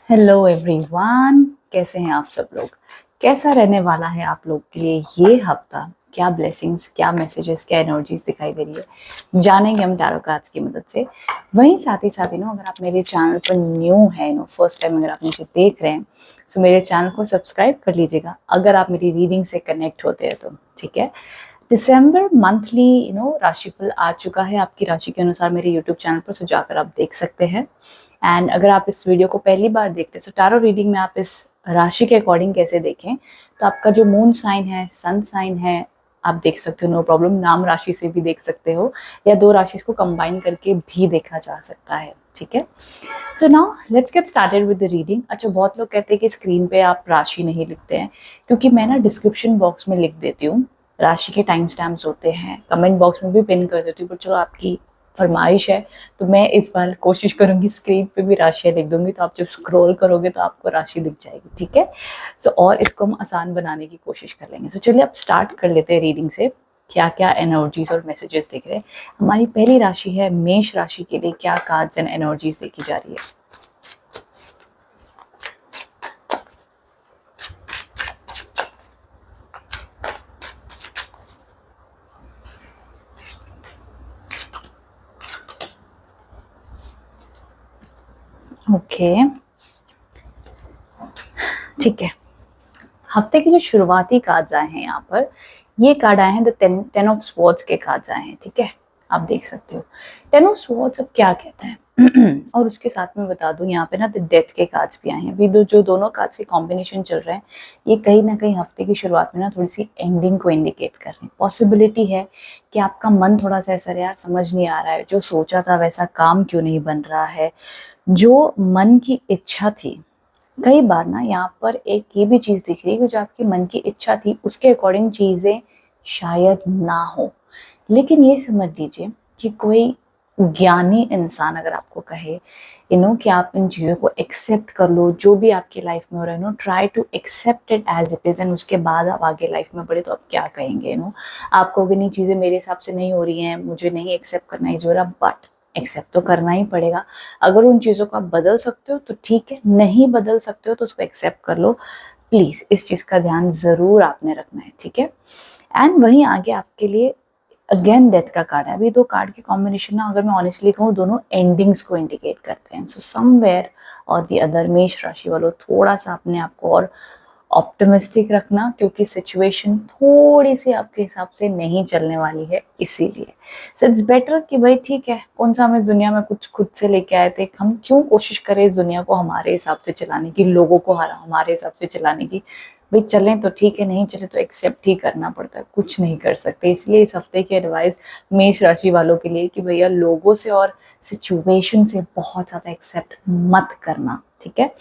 Hello everyone, कैसे हैं आप सब लोग। कैसा रहने वाला है आप लोग के लिए ये हफ्ता। क्या ब्लेसिंग्स, क्या मैसेजेस, क्या एनर्जीज दिखाई दे रही है, जानेंगे हम टैरो कार्ड्स की मदद से। वहीं साथ ही अगर आप मेरे चैनल पर न्यू है, फर्स्ट टाइम अगर आप मुझे देख रहे हैं, तो मेरे चैनल को सब्सक्राइब कर लीजिएगा अगर आप मेरी रीडिंग से कनेक्ट होते हैं तो। ठीक है। दिसंबर मंथली राशिफल आ चुका है आपकी राशि के अनुसार मेरे यूट्यूब चैनल पर, सो जाकर आप देख सकते हैं। एंड अगर आप इस वीडियो को पहली बार देखते हैं तो टैरो रीडिंग में आप इस राशि के अकॉर्डिंग कैसे देखें, तो आपका जो मून साइन है, सन साइन है, आप देख सकते हो, नो प्रॉब्लम। नाम राशि से भी देख सकते हो या दो राशि को कंबाइन करके भी देखा जा सकता है। ठीक है। So now let's get started with the reading. अच्छा, बहुत लोग कहते हैं कि स्क्रीन पे आप राशि नहीं लिखते हैं, क्योंकि मैं ना डिस्क्रिप्शन बॉक्स में लिख देती हूँ। राशि के टाइम स्टैम्प्स होते हैं, कमेंट बॉक्स में भी पिन कर देती हूँ, पर चलो आपकी फरमाइश है तो मैं इस बार कोशिश करूंगी स्क्रीन पे भी राशियाँ लिख दूंगी, तो आप जब स्क्रॉल करोगे तो आपको राशि दिख जाएगी। ठीक है। सो और इसको हम आसान बनाने की कोशिश कर लेंगे। सो चलिए अब स्टार्ट कर लेते हैं रीडिंग से। क्या क्या एनर्जीज और मैसेजेस दिख रहे हैं। हमारी पहली राशि है मेष राशि के लिए, क्या कार्ड्स एंड एनर्जीज देखी जा रही है। ओके, ठीक है। हफ्ते के जो शुरुआती कार्ड्स आए हैं यहाँ पर, ये कार्ड आए हैं द टेन ऑफ स्वॉर्ड्स के कार्ड्स आए हैं। ठीक है, आप देख सकते हो टेन ऑफ स्वॉर्ड्स अब क्या कहता है। और उसके साथ में बता दूं यहाँ पे ना द डेथ के कार्ड्स भी आए हैं। अभी जो दोनों कार्ड्स के कॉम्बिनेशन चल रहे हैं, ये कहीं ना कहीं हफ्ते की शुरुआत में ना थोड़ी सी एंडिंग को इंडिकेट कर रहे हैं। पॉसिबिलिटी है कि आपका मन थोड़ा सा ऐसा, यार समझ नहीं आ रहा है, जो सोचा था वैसा काम क्यों नहीं बन रहा है, जो मन की इच्छा थी। कई बार ना यहाँ पर एक ये भी चीज दिख रही है कि जो आपकी मन की इच्छा थी उसके अकॉर्डिंग चीजें शायद ना हो। लेकिन ये समझ लीजिए कि कोई ज्ञानी इंसान अगर आपको कहे कि आप इन चीज़ों को एक्सेप्ट कर लो, जो भी आपकी लाइफ में हो रहा है, try to accept it as it is, and उसके बाद आप आगे लाइफ में बढ़े, तो आप क्या कहेंगे। आप कहोगे नहीं, चीज़ें मेरे हिसाब से नहीं हो रही हैं, मुझे नहीं एक्सेप्ट करना ही जो रहा, बट एक्सेप्ट तो करना ही पड़ेगा। अगर उन चीज़ों को आप बदल सकते हो तो ठीक है, नहीं बदल सकते हो तो उसको एक्सेप्ट कर लो। प्लीज़ इस चीज़ का ध्यान ज़रूर आपने रखना है। ठीक है। एंड वहीं आगे आपके लिए अगेन डेथ का कार्ड है। अभी दो कार्ड के कॉम्बिनेशन ना, अगर मैं ऑनेस्टली कहूँ, दोनों एंडिंग्स को इंडिकेट करते हैं। सो समवेयर और द अदर मेष राशि वालों, थोड़ा सा अपने आप को और ऑप्टिमिस्टिक रखना, क्योंकि सिचुएशन थोड़ी सी आपके हिसाब से नहीं चलने वाली है। इसीलिए सो इट्स बेटर कि भाई ठीक है, कौन सा हम इस दुनिया में कुछ खुद से लेके आए थे, हम क्यों कोशिश करें इस दुनिया को हमारे हिसाब से चलाने की, लोगों को हमारे हिसाब से चलाने की। भाई चलें तो ठीक है, नहीं चले तो एक्सेप्ट ही करना पड़ता है, कुछ नहीं कर सकते। इसलिए इस हफ्ते की एडवाइस मेष राशि वालों के लिए कि भैया लोगों से और सिचुएशन से बहुत ज्यादा एक्सेप्ट मत करना। ठीक है।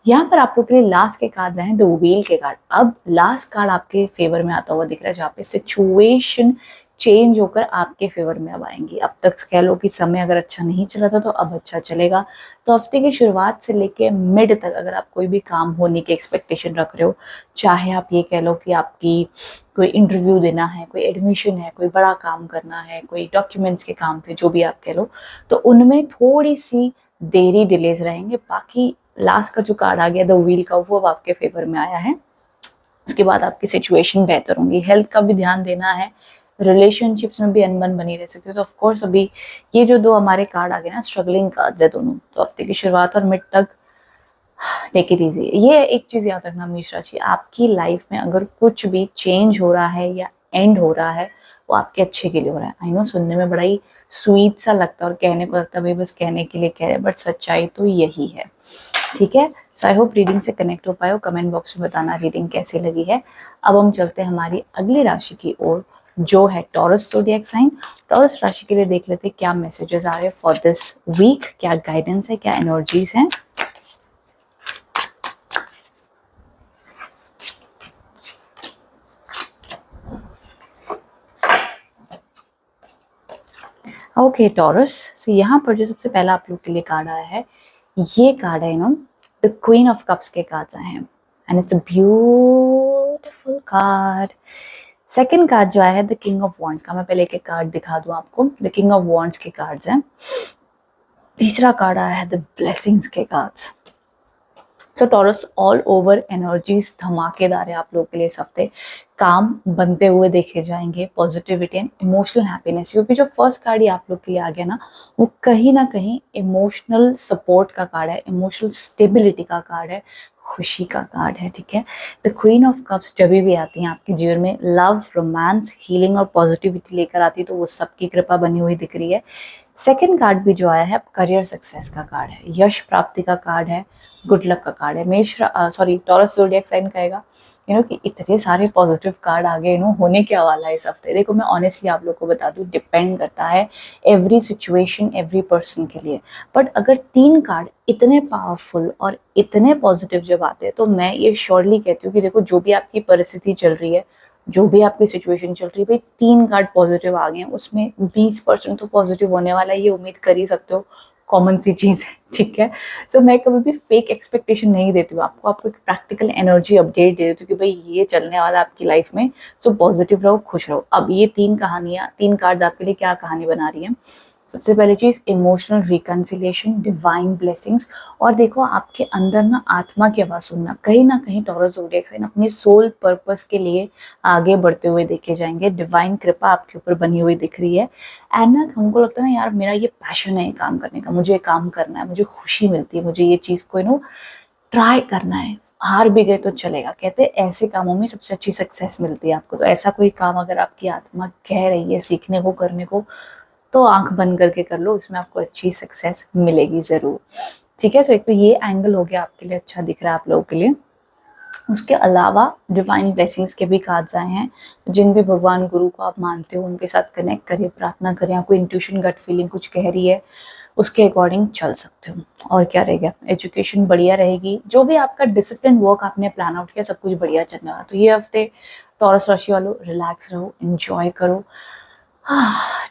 यहाँ पर आप लोग के लिए लास्ट के कार्ड हैं द व्हील के कार्ड। अब लास्ट कार्ड आपके फेवर में आता हुआ दिख रहा है, जहाँ पे सिचुएशन चेंज होकर आपके फेवर में अब आएंगी। अब तक कह लो कि समय अगर अच्छा नहीं चला था तो अब अच्छा चलेगा। तो हफ्ते की शुरुआत से लेके मिड तक अगर आप कोई भी काम होने की एक्सपेक्टेशन रख रहे हो, चाहे आप ये कह लो कि आपकी कोई इंटरव्यू देना है, कोई एडमिशन है, कोई बड़ा काम करना है, कोई डॉक्यूमेंट्स के काम पे, जो भी आप कह लो, तो उनमें थोड़ी सी देरी डिलेज रहेंगे। बाकी लास्ट का जो कार्ड आ गया द व्हील का, वो अब आपके फेवर में आया है। उसके बाद आपकी सिचुएशन बेहतर होंगी। हेल्थ का भी ध्यान देना है, रिलेशनशिप्स में भी अनबन बनी रह सकती है। तो ऑफकोर्स अभी ये जो दो हमारे कार्ड आ गए ना, स्ट्रगलिंग कार्ड है दोनों, तो हफ्ते की शुरुआत और मिड तक टेक इट इजी। ये एक चीज याद रखना मेष राशि, आपकी लाइफ में अगर कुछ भी चेंज हो रहा है या एंड हो रहा है, वो आपके अच्छे के लिए हो रहा है। आई नो सुनने में बड़ा ही स्वीट सा लगता है और कहने को लगता है भाई बस कहने के लिए कह रहे हैं, बट सच्चाई तो यही है। ठीक है। सो आई होप रीडिंग से कनेक्ट हो पाए हो। कमेंट बॉक्स में बताना रीडिंग कैसी लगी है। अब हम चलते हैं हमारी अगली राशि की ओर, जो है टॉरस ज़ोडिएक साइन। टॉरस राशि के लिए देख लेते हैं क्या मैसेजेस आ रहे हैं फॉर दिस वीक, क्या गाइडेंस है, क्या एनर्जीज हैं। ओके टॉरस, सो यहाँ पर जो सबसे पहला आप लोग के लिए कार्ड आया है, ये कार्ड है द क्वीन ऑफ कप्स के कार्ड्स आए हैं, and it's a beautiful card. Second card जो आया है द किंग ऑफ वॉन्ड्स का, मैं पहले एक कार्ड दिखा दूं आपको। द किंग ऑफ वॉन्ड्स के कार्ड्स हैं। तीसरा कार्ड आया है द ब्लेसिंग्स के कार्ड्स। सो टॉरस ऑल ओवर एनर्जीज धमाकेदार है आप लोगों के लिए इस हफ्ते। काम बनते हुए देखे जाएंगे, पॉजिटिविटी एंड इमोशनल हैप्पीनेस, क्योंकि जो फर्स्ट कार्ड ही आप लोग के लिए आ गया वो कहीं ना कहीं इमोशनल सपोर्ट का कार्ड है, इमोशनल स्टेबिलिटी का कार्ड है, खुशी का कार्ड है, ठीक है। द क्वीन ऑफ कप्स जब भी आती है आपके जीवन में लव, रोमांस, हीलिंग और पॉजिटिविटी लेकर आती है, तो वो सबकी कृपा बनी हुई दिख रही है। सेकंड कार्ड भी जो आया है करियर सक्सेस का कार्ड है, यश प्राप्ति का कार्ड है, गुड लक का कार्ड है। मेष टॉरस ज़ोडिएक साइन का आएगा कि इतने सारे पॉजिटिव कार्ड आ गए होने क्या वाला है इस हफ्ते। देखो मैं ऑनेस्टली आप लोग को बता दूं, डिपेंड करता है एवरी सिचुएशन, एवरी पर्सन के लिए। बट अगर 3 कार्ड इतने पावरफुल और इतने पॉजिटिव जब आते हैं, तो मैं ये श्योरली कहती हूँ कि देखो जो भी आपकी परिस्थिति चल रही है, जो भी आपकी सिचुएशन चल रही है, भाई 3 कार्ड पॉजिटिव आ गए हैं, उसमें 20% तो पॉजिटिव होने वाला है, ये उम्मीद कर ही सकते हो, कॉमन सी चीज़ है, ठीक है। सो मैं कभी भी फेक एक्सपेक्टेशन नहीं देती हूँ आपको एक प्रैक्टिकल एनर्जी अपडेट दे देती हूँ कि भाई ये चलने वाला आपकी लाइफ में, सो पॉजिटिव रहो, खुश रहो। अब ये 3 कार्ड्स आपके लिए क्या कहानी बना रही है। सबसे पहली चीज इमोशनल रिकंसिलिएशन, डिवाइन ब्लेसिंग्स। और देखो आपके अंदर ना आत्मा की आवाज सुनना, कहीं ना कहीं टॉरस ज़ोडिएक साइन अपने सोल पर्पस के लिए आगे बढ़ते हुए देखे जाएंगे। डिवाइन कृपा आपके ऊपर बनी हुई दिख रही है। एंड ना हमको लगता है ना यार मेरा ये पैशन है काम करने का, मुझे काम करना है, मुझे खुशी मिलती है, मुझे ये चीज को ट्राई करना है, हार भी गए तो चलेगा। कहते हैं ऐसे कामों में सबसे अच्छी सक्सेस मिलती है आपको। तो ऐसा कोई काम अगर आपकी आत्मा कह रही है सीखने को, करने को, तो आंख बंद करके कर लो, उसमें आपको अच्छी सक्सेस मिलेगी जरूर, ठीक है। सो एक तो ये एंगल हो गया आपके लिए, अच्छा दिख रहा है आप लोगों के लिए। उसके अलावा डिवाइन ब्लेसिंग्स के भी कार्ड्स आए हैं। जिन भी भगवान गुरु को आप मानते हो उनके साथ कनेक्ट करिए, प्रार्थना करिए। आपको इंट्यूशन, गट फीलिंग कुछ कह रही है, उसके अकॉर्डिंग चल सकते हो। और क्या रहेगा, एजुकेशन बढ़िया रहेगी, जो भी आपका डिसिप्लिन वर्क आपने प्लान आउट किया सब कुछ बढ़िया चलने वाला। तो ये हफ्ते टॉरस राशि वालों रिलैक्स रहो, एंजॉय करो,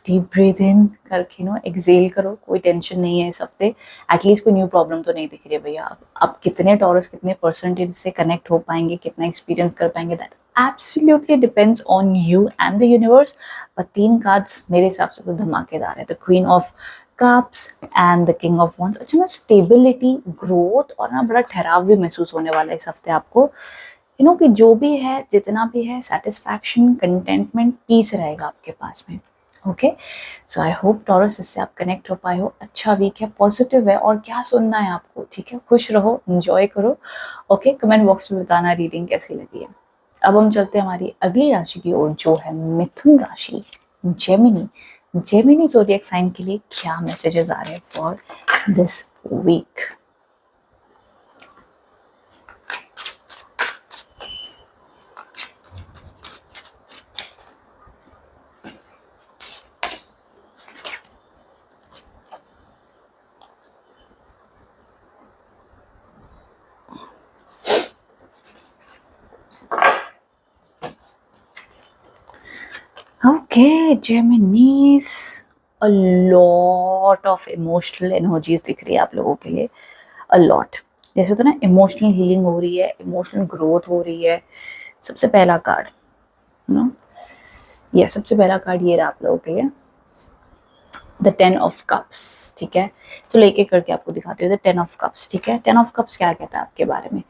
डीप ब्रीथ इन करके एक्सेल करो, कोई टेंशन नहीं है इस हफ्ते। एटलीस्ट कोई न्यू प्रॉब्लम तो नहीं दिख रही है भैया। आप कितने टॉरस, कितने परसेंटेज से कनेक्ट हो पाएंगे, कितना एक्सपीरियंस कर पाएंगे, that absolutely depends on you and the universe. पर 3 कार्ड्स मेरे हिसाब से तो धमाकेदार है, the queen of cups and the king of wands. अच्छा ना, स्टेबिलिटी, ग्रोथ और ना बड़ा ठहराव भी महसूस होने वाला है इस हफ्ते आपको। कि जो भी है, जितना भी है, सेटिस्फैक्शन, कंटेंटमेंट, पीस रहेगा आपके पास में। Okay, so I hope taurus इससे आप कनेक्ट हो पाए हो। अच्छा वीक है, पॉजिटिव है, और क्या सुनना है आपको, ठीक है। खुश रहो, एंजॉय करो। ओके, कमेंट बॉक्स में बताना रीडिंग कैसी लगी है। अब हम चलते हैं हमारी अगली राशि की ओर, जो है मिथुन राशि, जेमिनी। जेमिनी ज़ोडिएक साइन के लिए क्या मैसेजेस आ रहे हैं for this week. Okay, Geminis, a lot of emotional energies दिख रही है आप लोगों के लिए, a lot। जैसे तो ना इमोशनल हीलिंग हो रही है, इमोशनल ग्रोथ हो रही है। सबसे पहला कार्ड सबसे पहला कार्ड ये रहा आप लोगों के लिए, द 10 ऑफ कप्स, ठीक है। चलो एक एक करके आपको दिखाते हो। द 10 ऑफ कप्स, ठीक है। 10 ऑफ कप्स क्या कहता है आपके बारे में।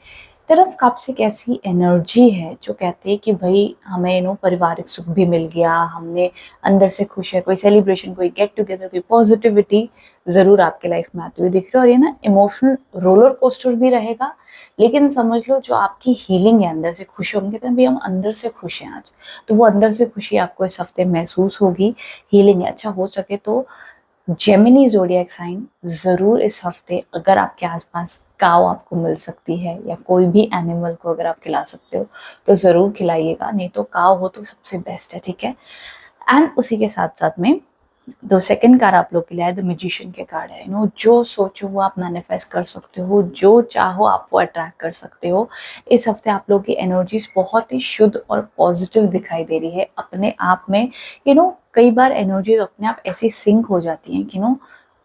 10 ऑफ कप्स एक ऐसी एनर्जी है जो कहते हैं कि भाई हमें पारिवारिक सुख भी मिल गया, हमने अंदर से खुश है, कोई सेलिब्रेशन, कोई गेट टुगेदर, कोई पॉजिटिविटी जरूर आपके लाइफ में आती हुई दिख रही है। और ये ना इमोशनल रोलर कोस्टर भी रहेगा, लेकिन समझ लो जो आपकी हीलिंग है, अंदर से खुश होंगे तो भाई हम अंदर से खुश हैं आज, तो वो अंदर से खुशी आपको इस हफ्ते महसूस होगी। हीलिंग है, अच्छा हो सके तो जेमिनी ज़ोडिएक साइन जरूर इस हफ्ते, अगर आपके आसपास काव आपको मिल सकती है या कोई भी एनिमल को अगर आप खिला सकते हो तो जरूर खिलाइएगा, नहीं तो काव हो तो सबसे बेस्ट है, ठीक है। एंड उसी के साथ साथ में दो सेकंड कार्ड आप लोग के लिए है, द मैजिशियन के कार्ड है। जो सोचो वो आप मैनिफेस्ट कर सकते हो, जो चाहो आप वो अट्रैक्ट कर सकते हो। इस हफ्ते आप लोग की एनर्जीज बहुत ही शुद्ध और पॉजिटिव दिखाई दे रही है अपने आप में। कई बार एनर्जीज अपने आप ऐसी सिंक हो जाती हैं कि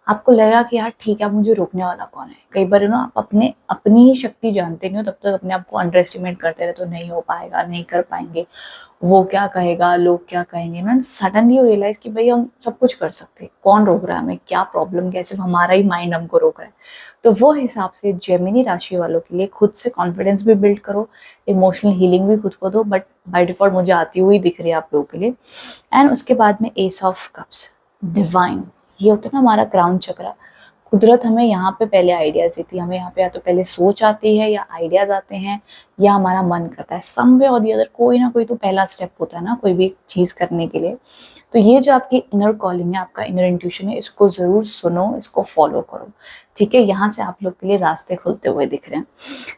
आपको लगेगा कि यार ठीक है, अब मुझे रोकने वाला कौन है। कई बार आप अपनी ही शक्ति जानते नहीं हो, तब तक अपने आप को अंडर एस्टिमेट करते रहे तो नहीं हो पाएगा, नहीं कर पाएंगे, वो क्या कहेगा, लोग क्या कहेंगे ना। सडनली यू रियलाइज कि भाई हम सब कुछ कर सकते हैं, कौन रोक रहा है हमें, क्या प्रॉब्लम, क्या सिर्फ हमारा ही माइंड हमको रोक रहा है। तो वो हिसाब से जेमिनी राशि वालों के लिए खुद से कॉन्फिडेंस भी बिल्ड करो, इमोशनल हीलिंग भी खुद को दो, बट बाय डिफॉल्ट मुझे आती हुई दिख रही है आप लोगों के लिए। एंड उसके बाद में एस ऑफ कप्स, डिवाइन, ये होता है ना हमारा क्राउन चक्रा। कुदरत हमें यहाँ पे पहले आइडियाज देती है, हमें यहाँ पे या तो पहले सोच आती है या आइडियाज आते हैं या हमारा मन करता है, सम वे और दी अदर कोई ना कोई तो पहला स्टेप होता है ना कोई भी चीज़ करने के लिए। तो ये जो आपकी इनर कॉलिंग है, आपका इनर इंट्यूशन है, इसको ज़रूर सुनो, इसको फॉलो करो, ठीक है। यहाँ से आप लोग के लिए रास्ते खुलते हुए दिख रहे हैं।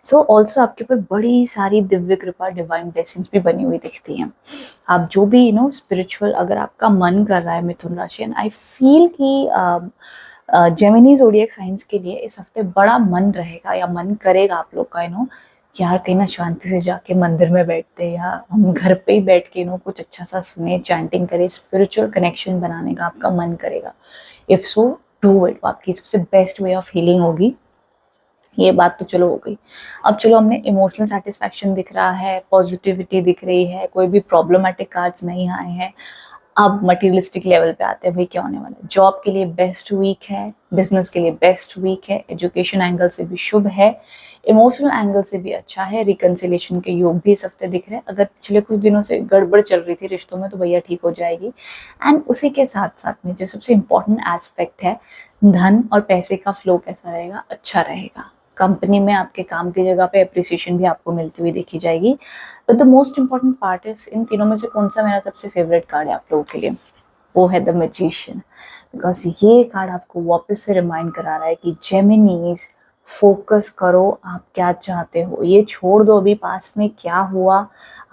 सो ऑल्सो आपके ऊपर बड़ी सारी दिव्य कृपा, डिवाइन ब्लेसिंग्स भी बनी हुई दिखती हैं। आप जो भी स्पिरिचुअल अगर आपका मन कर रहा है मिथुन राशि, एंड आई फील कि जेमिनी ज़ोडिएक साइंस के लिए इस हफ्ते बड़ा मन रहेगा या मन करेगा आप लोग का यार कहीं ना शांति से जाके मंदिर में बैठते या हम घर पे ही बैठ के कुछ अच्छा सा सुने, चैंटिंग करे, स्पिरिचुअल कनेक्शन बनाने का आपका मन करेगा। इफ सो डू इट, आपकी सबसे बेस्ट वे ऑफ हीलिंग होगी। ये बात तो चलो हो गई। अब चलो हमने इमोशनल सेटिस्फैक्शन दिख रहा है, पॉजिटिविटी दिख रही है, कोई भी प्रॉब्लमेटिक कार्ड्स नहीं आए हैं। अब मटेरियलिस्टिक लेवल पे आते हैं, भाई क्या होने वाला है। जॉब के लिए बेस्ट वीक है, बिजनेस के लिए बेस्ट वीक है, एजुकेशन एंगल से भी शुभ है, इमोशनल एंगल से भी अच्छा है, रिकंसिलेशन के योग भी इस हफ्ते दिख रहे हैं। अगर पिछले कुछ दिनों से गड़बड़ चल रही थी रिश्तों में तो भैया ठीक हो जाएगी। एंड उसी के साथ साथ में जो सबसे इम्पोर्टेंट एस्पेक्ट है, धन और पैसे का फ्लो कैसा रहेगा, अच्छा रहेगा। कंपनी में आपके काम की जगह पे अप्रिसिएशन भी आपको मिलती हुई देखी जाएगी। But the most important part is, इन तीनों में से कौन सा मेरा सबसे फेवरेट कार्ड है आप लोगों के लिए, वो है द मैजिशियन। बिकॉज ये कार्ड आपको वापस से रिमाइंड करा रहा है कि जेमिनीज फोकस करो, आप क्या चाहते हो, ये छोड़ दो अभी पास्ट में क्या हुआ,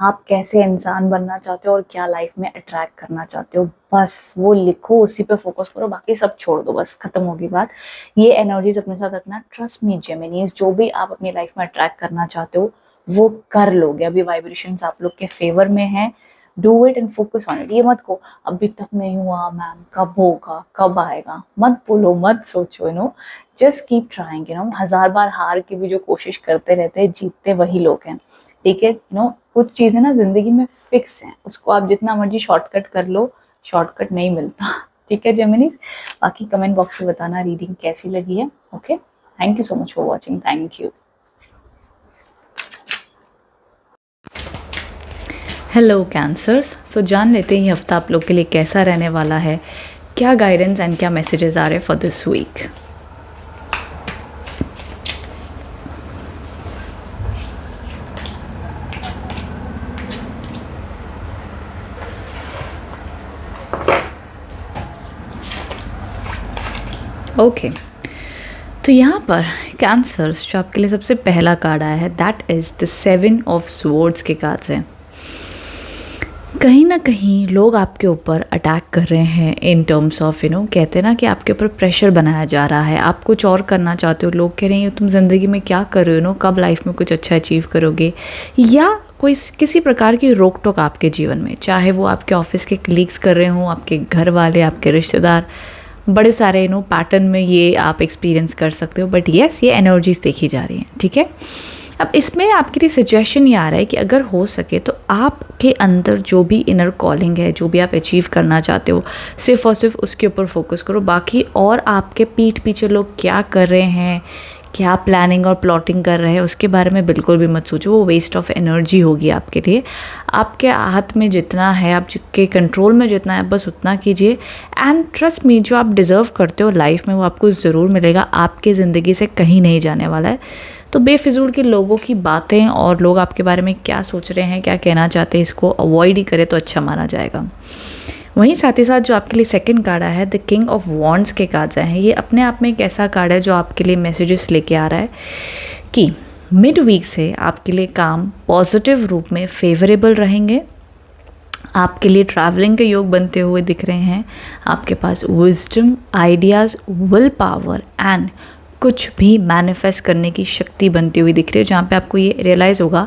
आप कैसे इंसान बनना चाहते हो और क्या लाइफ में अट्रैक्ट करना चाहते हो, बस वो लिखो, उसी पे फोकस करो, बाकी सब छोड़ दो, बस खत्म होगी बात। ये एनर्जीज अपने साथ रखना। ट्रस्ट मी जेमिनीज, जो भी आप अपनी लाइफ में अट्रैक्ट करना चाहते हो वो कर लोगे। अभी वाइब्रेशंस आप लोग के फेवर में है, do it and focus on it. ये मत को अभी तक नहीं हुआ मैम, कब होगा, कब आएगा, मत बोलो, मत सोचो, जस्ट कीप ट्राइंग। हजार बार हार की भी जो कोशिश करते रहते हैं, जीतते वही लोग हैं, ठीक है। कुछ चीजें ना जिंदगी में फिक्स हैं, उसको आप जितना मर्जी शॉर्टकट कर लो, शॉर्टकट नहीं मिलता, ठीक है जेमिनीज। बाकी कमेंट बॉक्स में बताना रीडिंग कैसी लगी है। Okay, thank you so much for watching, thank you. Hello Cancers, so जान लेते हैं ये हफ्ता आप लोग के लिए कैसा रहने वाला है, क्या गाइडेंस एंड क्या मैसेजेस आ रहे हैं फॉर दिस वीक। ओके, तो यहाँ पर कैंसर्स जो आपके लिए सबसे पहला कार्ड आया है, that is the 7 of swords के कार्ड्स हैं। कहीं ना कहीं लोग आपके ऊपर अटैक कर रहे हैं इन टर्म्स ऑफ कहते हैं ना कि आपके ऊपर प्रेशर बनाया जा रहा है, आप कुछ और करना चाहते हो, लोग कह रहे हैं तुम ज़िंदगी में क्या कर रहे हो, कब लाइफ में कुछ अच्छा अचीव करोगे, या कोई किसी प्रकार की रोक टोक आपके जीवन में, चाहे वो आपके ऑफिस के कलीग्स कर रहे हों, आपके घर वाले, आपके रिश्तेदार, बड़े सारे पैटर्न में ये आप एक्सपीरियंस कर सकते हो। बट येस, ये एनर्जीज देखी जा रही हैं, ठीक है। अब इसमें आपके लिए सजेशन ये आ रहा है कि अगर हो सके तो आपके अंदर जो भी इनर कॉलिंग है, जो भी आप अचीव करना चाहते हो, सिर्फ और सिर्फ उसके ऊपर फोकस करो। बाकी और आपके पीठ पीछे लोग क्या कर रहे हैं, क्या प्लानिंग और प्लॉटिंग कर रहे हैं, उसके बारे में बिल्कुल भी मत सोचो, वो वेस्ट ऑफ एनर्जी होगी आपके लिए। आपके हाथ में जितना है, आपके कंट्रोल में जितना है, बस उतना कीजिए। एंड ट्रस्ट मी, जो आप डिज़र्व करते हो लाइफ में वो आपको ज़रूर मिलेगा, आपके ज़िंदगी से कहीं नहीं जाने वाला है। तो बेफिजूल के लोगों की बातें और लोग आपके बारे में क्या सोच रहे हैं, क्या कहना चाहते हैं, इसको अवॉइड ही करें तो अच्छा माना जाएगा। वहीं साथ ही साथ जो आपके लिए सेकंड कार्ड आया है, द किंग ऑफ वॉन्ड्स के कार्ड्स आए हैं। ये अपने आप में एक ऐसा कार्ड है जो आपके लिए मैसेजेस लेके आ रहा है कि मिड वीक से आपके लिए काम पॉजिटिव रूप में फेवरेबल रहेंगे, आपके लिए ट्रैवलिंग के योग बनते हुए दिख रहे हैं, आपके पास wisdom, ideas, will power and कुछ भी मैनिफेस्ट करने की शक्ति बनती हुई दिख रही है, जहाँ पे आपको ये रियलाइज़ होगा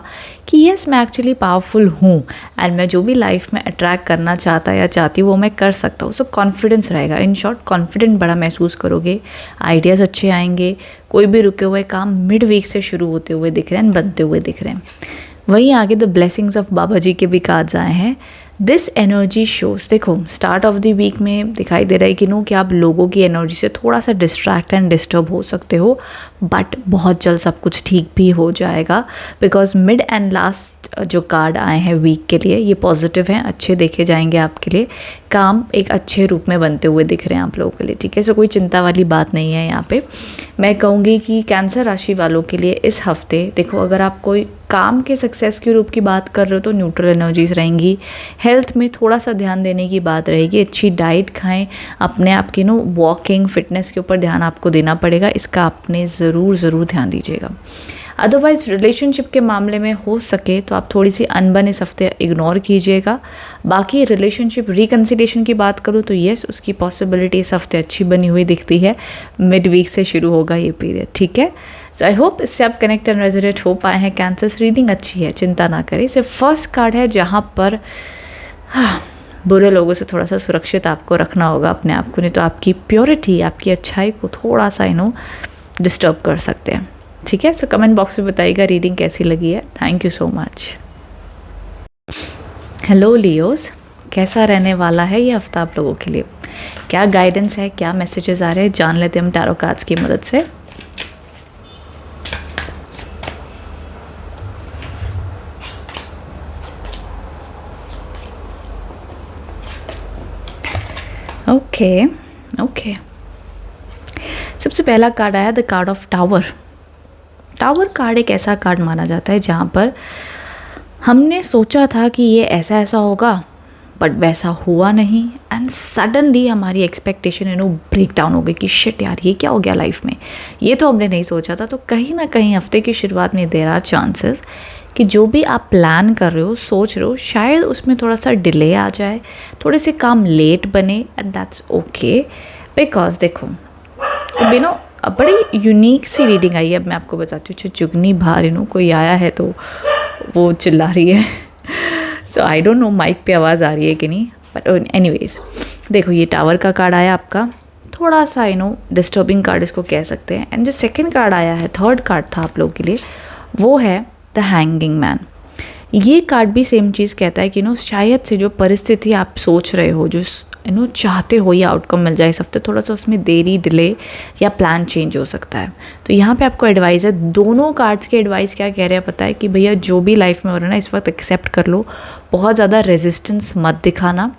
कि यस, मैं एक्चुअली पावरफुल हूँ एंड मैं जो भी लाइफ में अट्रैक्ट करना चाहता या चाहती हूँ वो मैं कर सकता हूँ। सो कॉन्फिडेंस रहेगा, इन शॉर्ट कॉन्फिडेंट बड़ा महसूस करोगे, आइडियाज़ अच्छे आएंगे, कोई भी रुके हुए काम मिड वीक से शुरू होते हुए दिख रहे हैं, बनते हुए दिख रहे हैं। वहीं आगे द ब्लेसिंग्स ऑफ बाबा जी के भी कार्ड्स आए हैं, दिस एनर्जी शोज, देखो स्टार्ट ऑफ द वीक में दिखाई दे रहा है कि नो कि आप लोगों की एनर्जी से थोड़ा सा डिस्ट्रैक्ट एंड डिस्टर्ब हो सकते हो, बट बहुत जल्द सब कुछ ठीक भी हो जाएगा, बिकॉज मिड एंड लास्ट जो कार्ड आए हैं वीक के लिए ये पॉजिटिव हैं, अच्छे देखे जाएंगे आपके लिए, काम एक अच्छे रूप में बनते हुए दिख रहे हैं आप लोगों के लिए, ठीक है। सो कोई चिंता वाली बात नहीं है यहाँ पे। मैं कहूँगी कि कैंसर राशि वालों के लिए इस हफ्ते देखो, अगर आप कोई काम के सक्सेस के रूप की बात कर रहे हो तो न्यूट्रल एनर्जीज रहेंगी। हेल्थ में थोड़ा सा ध्यान देने की बात रहेगी, अच्छी डाइट खाएं, अपने आप की वॉकिंग फिटनेस के ऊपर ध्यान आपको देना पड़ेगा, इसका आपने ज़रूर ध्यान दीजिएगा। अदरवाइज़ रिलेशनशिप के मामले में हो सके तो आप थोड़ी सी अनबन इस हफ्ते इग्नोर कीजिएगा। बाकी रिलेशनशिप रिकन्सिलेशन की बात करूँ तो येस, उसकी पॉसिबिलिटी इस हफ्ते अच्छी बनी हुई दिखती है। मिड वीक से शुरू होगा ये पीरियड, ठीक है। सो आई होप इससे आप कनेक्ट एंड रेजोनेट हो पाए हैं। कैंसर रीडिंग अच्छी है, चिंता ना करें। सिर्फ फर्स्ट कार्ड है जहाँ पर बुरे लोगों से थोड़ा सा सुरक्षित आपको रखना होगा अपने आप को, नहीं तो आपकी प्योरिटी, आपकी अच्छाई को थोड़ा सा डिस्टर्ब कर सकते हैं, ठीक है। सो कमेंट बॉक्स में बताइएगा रीडिंग कैसी लगी है। Thank you so much. Hello Leos, कैसा रहने वाला है ये हफ्ता आप लोगों के लिए? क्या गाइडेंस है, क्या मैसेजेस आ रहे हैं, जान लेते हैं हम टैरो कार्ड्स की मदद से। ओके, सबसे पहला कार्ड आया the card of tower. Tower card एक ऐसा कार्ड माना जाता है जहाँ पर हमने सोचा था कि ये ऐसा ऐसा होगा, बट वैसा हुआ नहीं, एंड सडनली हमारी एक्सपेक्टेशन ब्रेक डाउन हो गई कि शिट यार ये क्या हो गया लाइफ में, ये तो हमने नहीं सोचा था। तो कहीं ना कहीं हफ्ते की शुरुआत में देयर आर चांसेस कि जो भी आप प्लान कर रहे हो, सोच रहे हो, शायद उसमें थोड़ा सा डिले आ जाए, थोड़े से काम लेट बने, एंड दैट्स ओके। बिकॉज देखो अब बड़ी यूनिक सी रीडिंग आई है। अब मैं आपको बताती हूँ, जुगनी बाहर कोई आया है तो वो चिल्ला रही है। सो आई डोंट नो माइक पे आवाज़ आ रही है कि नहीं, बट एनीवेज देखो ये टावर का कार्ड आया आपका, थोड़ा सा डिस्टर्बिंग कार्ड इसको कह सकते हैं। एंड जो सेकंड कार्ड आया है, थर्ड कार्ड था आप लोगों के लिए, वो है द हैंगिंग मैन। ये कार्ड भी सेम चीज़ कहता है कि शायद से जो परिस्थिति आप सोच रहे हो, जो चाहते हो ये आउटकम मिल जाए इस हफ्ते, थोड़ा सा उसमें देरी, डिले या प्लान चेंज हो सकता है। तो यहाँ पे आपको एडवाइस है, दोनों कार्ड्स के एडवाइस क्या कह रहे हैं पता है कि भैया जो भी लाइफ में हो रहा है ना इस वक्त एक्सेप्ट कर लो, बहुत ज़्यादा रेजिस्टेंस मत दिखाना,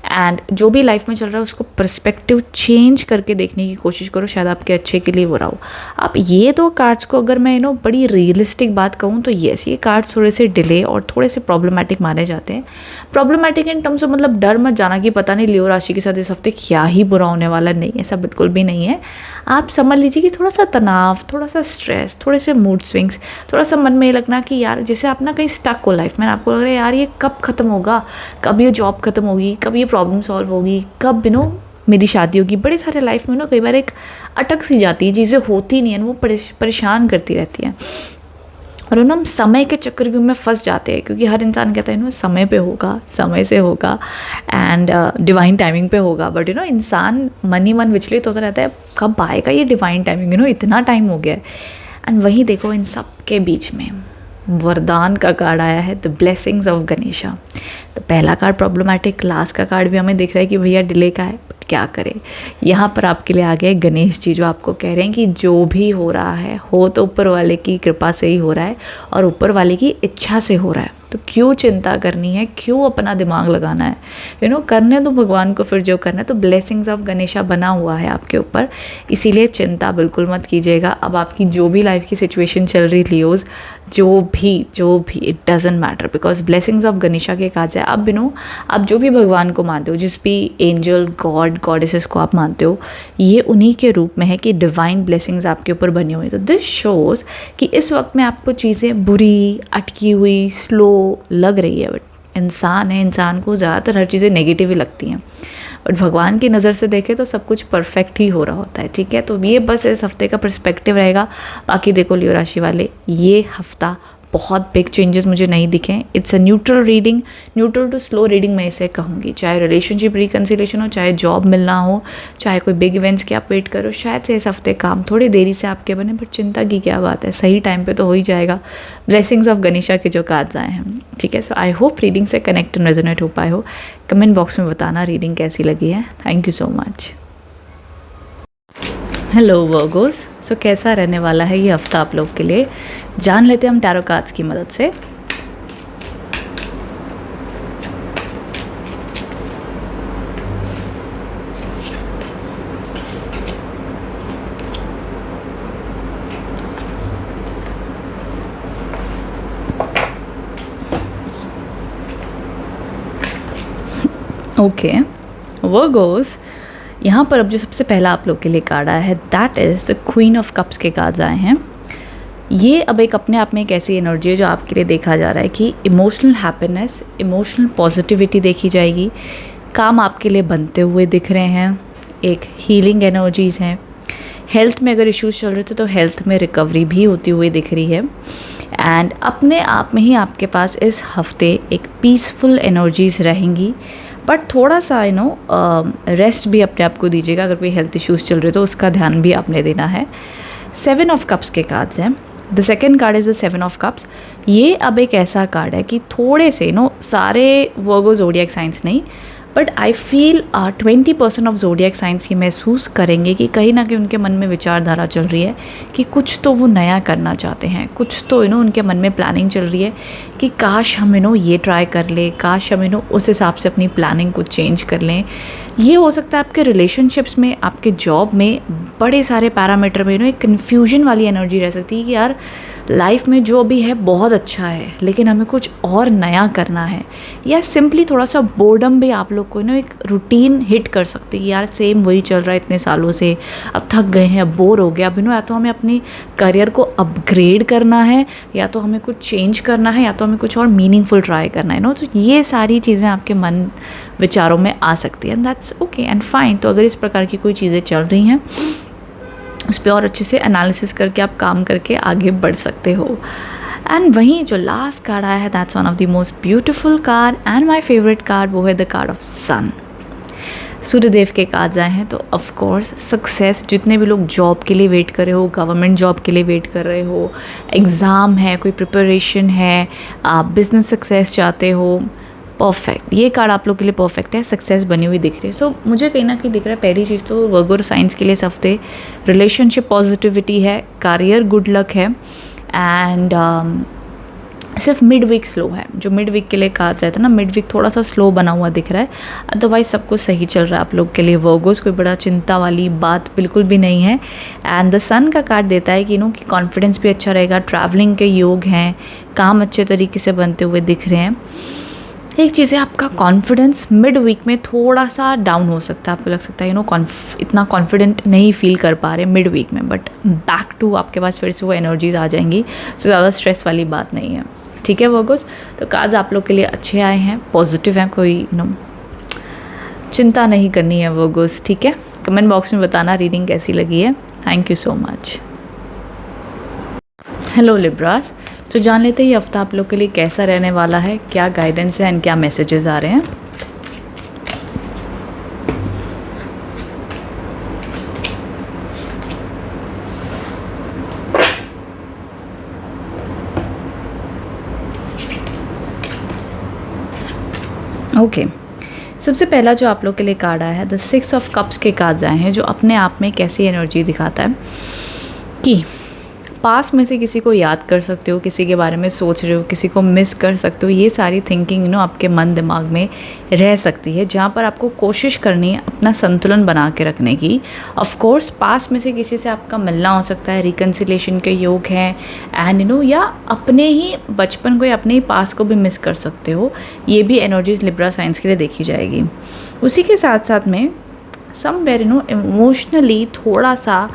एंड जो भी लाइफ में चल रहा है उसको पर्सपेक्टिव चेंज करके देखने की कोशिश करो, शायद आपके अच्छे के लिए हो रहा हो। अब ये दो कार्ड्स को अगर मैं बड़ी रियलिस्टिक बात कहूँ तो येस, ये कार्ड्स थोड़े से डिले और थोड़े से प्रॉब्लमेटिक माने जाते हैं। प्रॉब्लमेटिक इन टर्म्स ऑफ मतलब डर मत जाना कि पता नहीं लियो राशि के साथ इस हफ्ते क्या ही बुरा होने वाला, नहीं, ऐसा बिल्कुल भी नहीं है। आप समझ लीजिए कि थोड़ा सा तनाव, थोड़ा सा स्ट्रेस, थोड़े से मूड स्विंग्स, थोड़ा सा मन में ये लगना कि यार जैसे आप ना कहीं स्टक हो लाइफ में, आपको लग रहा है यार ये कब ख़त्म होगा, कब ये जॉब ख़त्म होगी, कब ये प्रॉब्लम सॉल्व होगी, कब मेरी शादी होगी। बड़े सारे लाइफ में कई बार एक अटक सी जाती है, चीज़ें होती नहीं है, वो परेशान करती रहती हैं, और हम समय के चक्रव्यूह में फंस जाते हैं, क्योंकि हर इंसान कहता है समय पे होगा, समय से होगा, एंड डिवाइन टाइमिंग पे होगा, बट इंसान मन ही मन विचलित होता रहता है, कब आएगा ये डिवाइन टाइमिंग, इतना टाइम हो गया है। एंड वही देखो इन सब के बीच में वरदान का कार्ड आया है, द ब्लेसिंग्स ऑफ गणेशा। तो पहला कार्ड प्रॉब्लमेटिक, लास्ट का कार्ड भी हमें दिख रहा है कि भैया डिले का है, बट क्या करें। यहाँ पर आपके लिए आ गए गणेश जी, जो आपको कह रहे हैं कि जो भी हो रहा है हो तो ऊपर वाले की कृपा से ही हो रहा है, और ऊपर वाले की इच्छा से हो रहा है, तो क्यों चिंता करनी है, क्यों अपना दिमाग लगाना है, करने दो भगवान को फिर जो करना है। तो ब्लेसिंग्स ऑफ गणेशा बना हुआ है आपके ऊपर, इसीलिए चिंता बिल्कुल मत कीजिएगा। अब आपकी जो भी लाइफ की सिचुएशन चल रही लियोज, जो भी it doesn't matter, because blessings of Ganesha के काज है। अब आप जो भी भगवान को मानते हो, जिस भी एंजल, गॉड, गॉडेसेस को आप मानते हो, ये उन्हीं के रूप में है कि डिवाइन ब्लेसिंग्स आपके ऊपर बनी हुई। तो दिस शोज़ कि इस वक्त में आपको चीज़ें बुरी, अटकी हुई, स्लो लग रही है, बट इंसान है, इंसान को ज़्यादातर हर चीज़ें नेगेटिव ही लगती हैं, बट भगवान की नज़र से देखें तो सब कुछ परफेक्ट ही हो रहा होता है, ठीक है। तो ये बस इस हफ्ते का पर्सपेक्टिव रहेगा। बाकी देखो लियो राशि वाले, ये हफ्ता बहुत बिग चेंजेस मुझे नहीं दिखे। It's a neutral reading, neutral to slow reading मैं इसे कहूँगी। चाहे रिलेशनशिप रिकन्सिलेशन हो, चाहे जॉब मिलना हो, चाहे कोई बिग इवेंट्स की आप वेट करो, शायद से इस हफ्ते काम थोड़ी देरी से आपके बने, बट चिंता की क्या बात है, सही टाइम पे तो हो ही जाएगा। ब्लेसिंग्स ऑफ गणेशा के जो कार्ड्स आए हैं, ठीक है। सो आई होप रीडिंग से कनेक्ट एंड रेजोनेट हो पाए हो। कमेंट बॉक्स में बताना रीडिंग कैसी लगी है। Thank you so much. Hello Virgos, so कैसा रहने वाला है ये हफ्ता आप लोग के लिए, जान लेते हैं हम टैरो कार्ड्स की मदद से। ओके वर्गोस, यहाँ पर अब जो सबसे पहला आप लोग के लिए कार्ड आया है that is the queen of cups के कार्ड्स आए हैं। ये अब एक अपने आप में एक ऐसी एनर्जी है जो आपके लिए देखा जा रहा है कि इमोशनल हैप्पीनेस, इमोशनल पॉजिटिविटी देखी जाएगी, काम आपके लिए बनते हुए दिख रहे हैं, एक हीलिंग एनर्जीज़ हैं। हेल्थ में अगर इश्यूज़ चल रहे थे तो हेल्थ में रिकवरी भी होती हुई दिख रही है। एंड अपने आप में ही आपके पास इस हफ्ते एक पीसफुल एनर्जीज़ रहेंगी, बट थोड़ा सा रेस्ट भी अपने आप को दीजिएगा। अगर कोई हेल्थ इश्यूज़ चल रहे तो उसका ध्यान भी आपने देना है। 7 ऑफ कप्स के कार्ड्स हैं। The second card is the 7 of cups. ये अब एक ऐसा कार्ड है कि थोड़े से सारे वर्गो ज़ोडिएक साइंस नहीं, but I feel 20% of zodiac science ये महसूस करेंगे कि कहीं ना कहीं उनके मन में विचारधारा चल रही है कि कुछ तो वो नया करना चाहते हैं, कुछ तो उनके मन में प्लानिंग चल रही है कि काश हम ये ट्राई कर ले, काश हम उस हिसाब से अपनी प्लानिंग को चेंज कर लें। ये हो सकता है आपके रिलेशनशिप्स में, आपके जॉब में, बड़े सारे पैरामीटर में एक कन्फ्यूजन वाली एनर्जी रह सकती है कि यार लाइफ में जो भी है बहुत अच्छा है लेकिन हमें कुछ और नया करना है, या सिंपली थोड़ा सा बोर्डम भी आप लोग को एक रूटीन हिट कर सकती है कि यार सेम वही चल रहा है इतने सालों से, अब थक गए हैं, अब बोर हो गया, अब या तो हमें अपनी करियर को अपग्रेड करना है, या तो हमें कुछ चेंज करना है, या तो हमें कुछ और मीनिंगफुल ट्राई करना है तो ये सारी चीज़ें आपके मन विचारों में आ सकती है। That's okay and fine. तो अगर इस प्रकार की कोई चीज़ें चल रही हैं उस पर और अच्छे से एनालिसिस करके आप काम करके आगे बढ़ सकते हो। एंड वहीं जो लास्ट कार्ड आया है that's one of the most beautiful card and my favourite card, वो है द कार्ड ऑफ सन। सूर्यदेव के कार्ड्स आए हैं तो ऑफ कोर्स सक्सेस, जितने भी लोग जॉब के लिए वेट कर रहे हो, गवर्नमेंट जॉब के लिए वेट कर रहे हो, एग्ज़ाम है, कोई प्रिपरेशन है, आप बिजनेस सक्सेस चाहते हो, परफेक्ट, ये कार्ड आप लोग के लिए परफेक्ट है, सक्सेस बनी हुई दिख रही है। सो मुझे कहीं ना कहीं दिख रहा है पहली चीज़ तो वर्गो साइंस के लिए इस हफ्ते रिलेशनशिप पॉजिटिविटी है, करियर गुड लक है, एंड सिर्फ मिड वीक स्लो है। जो मिड वीक के लिए कार्ड्स आए थे ना, मिड वीक थोड़ा सा स्लो बना हुआ दिख रहा है, अदरवाइज सब कुछ सही चल रहा है आप लोग के लिए वर्गोस, कोई बड़ा चिंता वाली बात बिल्कुल भी नहीं है। एंड द सन का कार्ड देता है कि कि कॉन्फिडेंस भी अच्छा रहेगा, ट्रैवलिंग के योग हैं, काम अच्छे तरीके से बनते हुए दिख रहे हैं। एक चीज़ है आपका कॉन्फिडेंस मिड वीक में थोड़ा सा डाउन हो सकता है, आपको लग सकता है इतना कॉन्फिडेंट नहीं फील कर पा रहे मिड वीक में, बट बैक टू आपके पास फिर से वो एनर्जीज आ जाएंगी, तो ज़्यादा स्ट्रेस वाली बात नहीं है, ठीक है वर्गोस। तो कार्ड्स आप लोग के लिए अच्छे आए हैं, पॉजिटिव हैं, कोई चिंता नहीं करनी है वर्गोस, ठीक है। कमेंट बॉक्स में बताना रीडिंग कैसी लगी है। Thank you so much. Hello Libras, तो जान लेते हैं ये हफ्ता आप लोग के लिए कैसा रहने वाला है, क्या गाइडेंस है एंड क्या मैसेजेस आ रहे हैं। ओके सबसे पहला जो आप लोग के लिए कार्ड आया है द 6 ऑफ कप्स के कार्ड्स आए हैं, जो अपने आप में कैसी एनर्जी दिखाता है कि पास में से किसी को याद कर सकते हो, किसी के बारे में सोच रहे हो, किसी को मिस कर सकते हो, ये सारी थिंकिंग आपके मन दिमाग में रह सकती है, जहाँ पर आपको कोशिश करनी है अपना संतुलन बना के रखने की। ऑफ कोर्स पास में से किसी से आपका मिलना हो सकता है, रिकन्सिलेशन के योग हैं, एंड या अपने ही बचपन को या अपने ही पास को भी मिस कर सकते हो, ये भी एनर्जीज लिब्रा साइंस के लिए देखी जाएगी। उसी के साथ साथ में समवेयर इमोशनली थोड़ा सा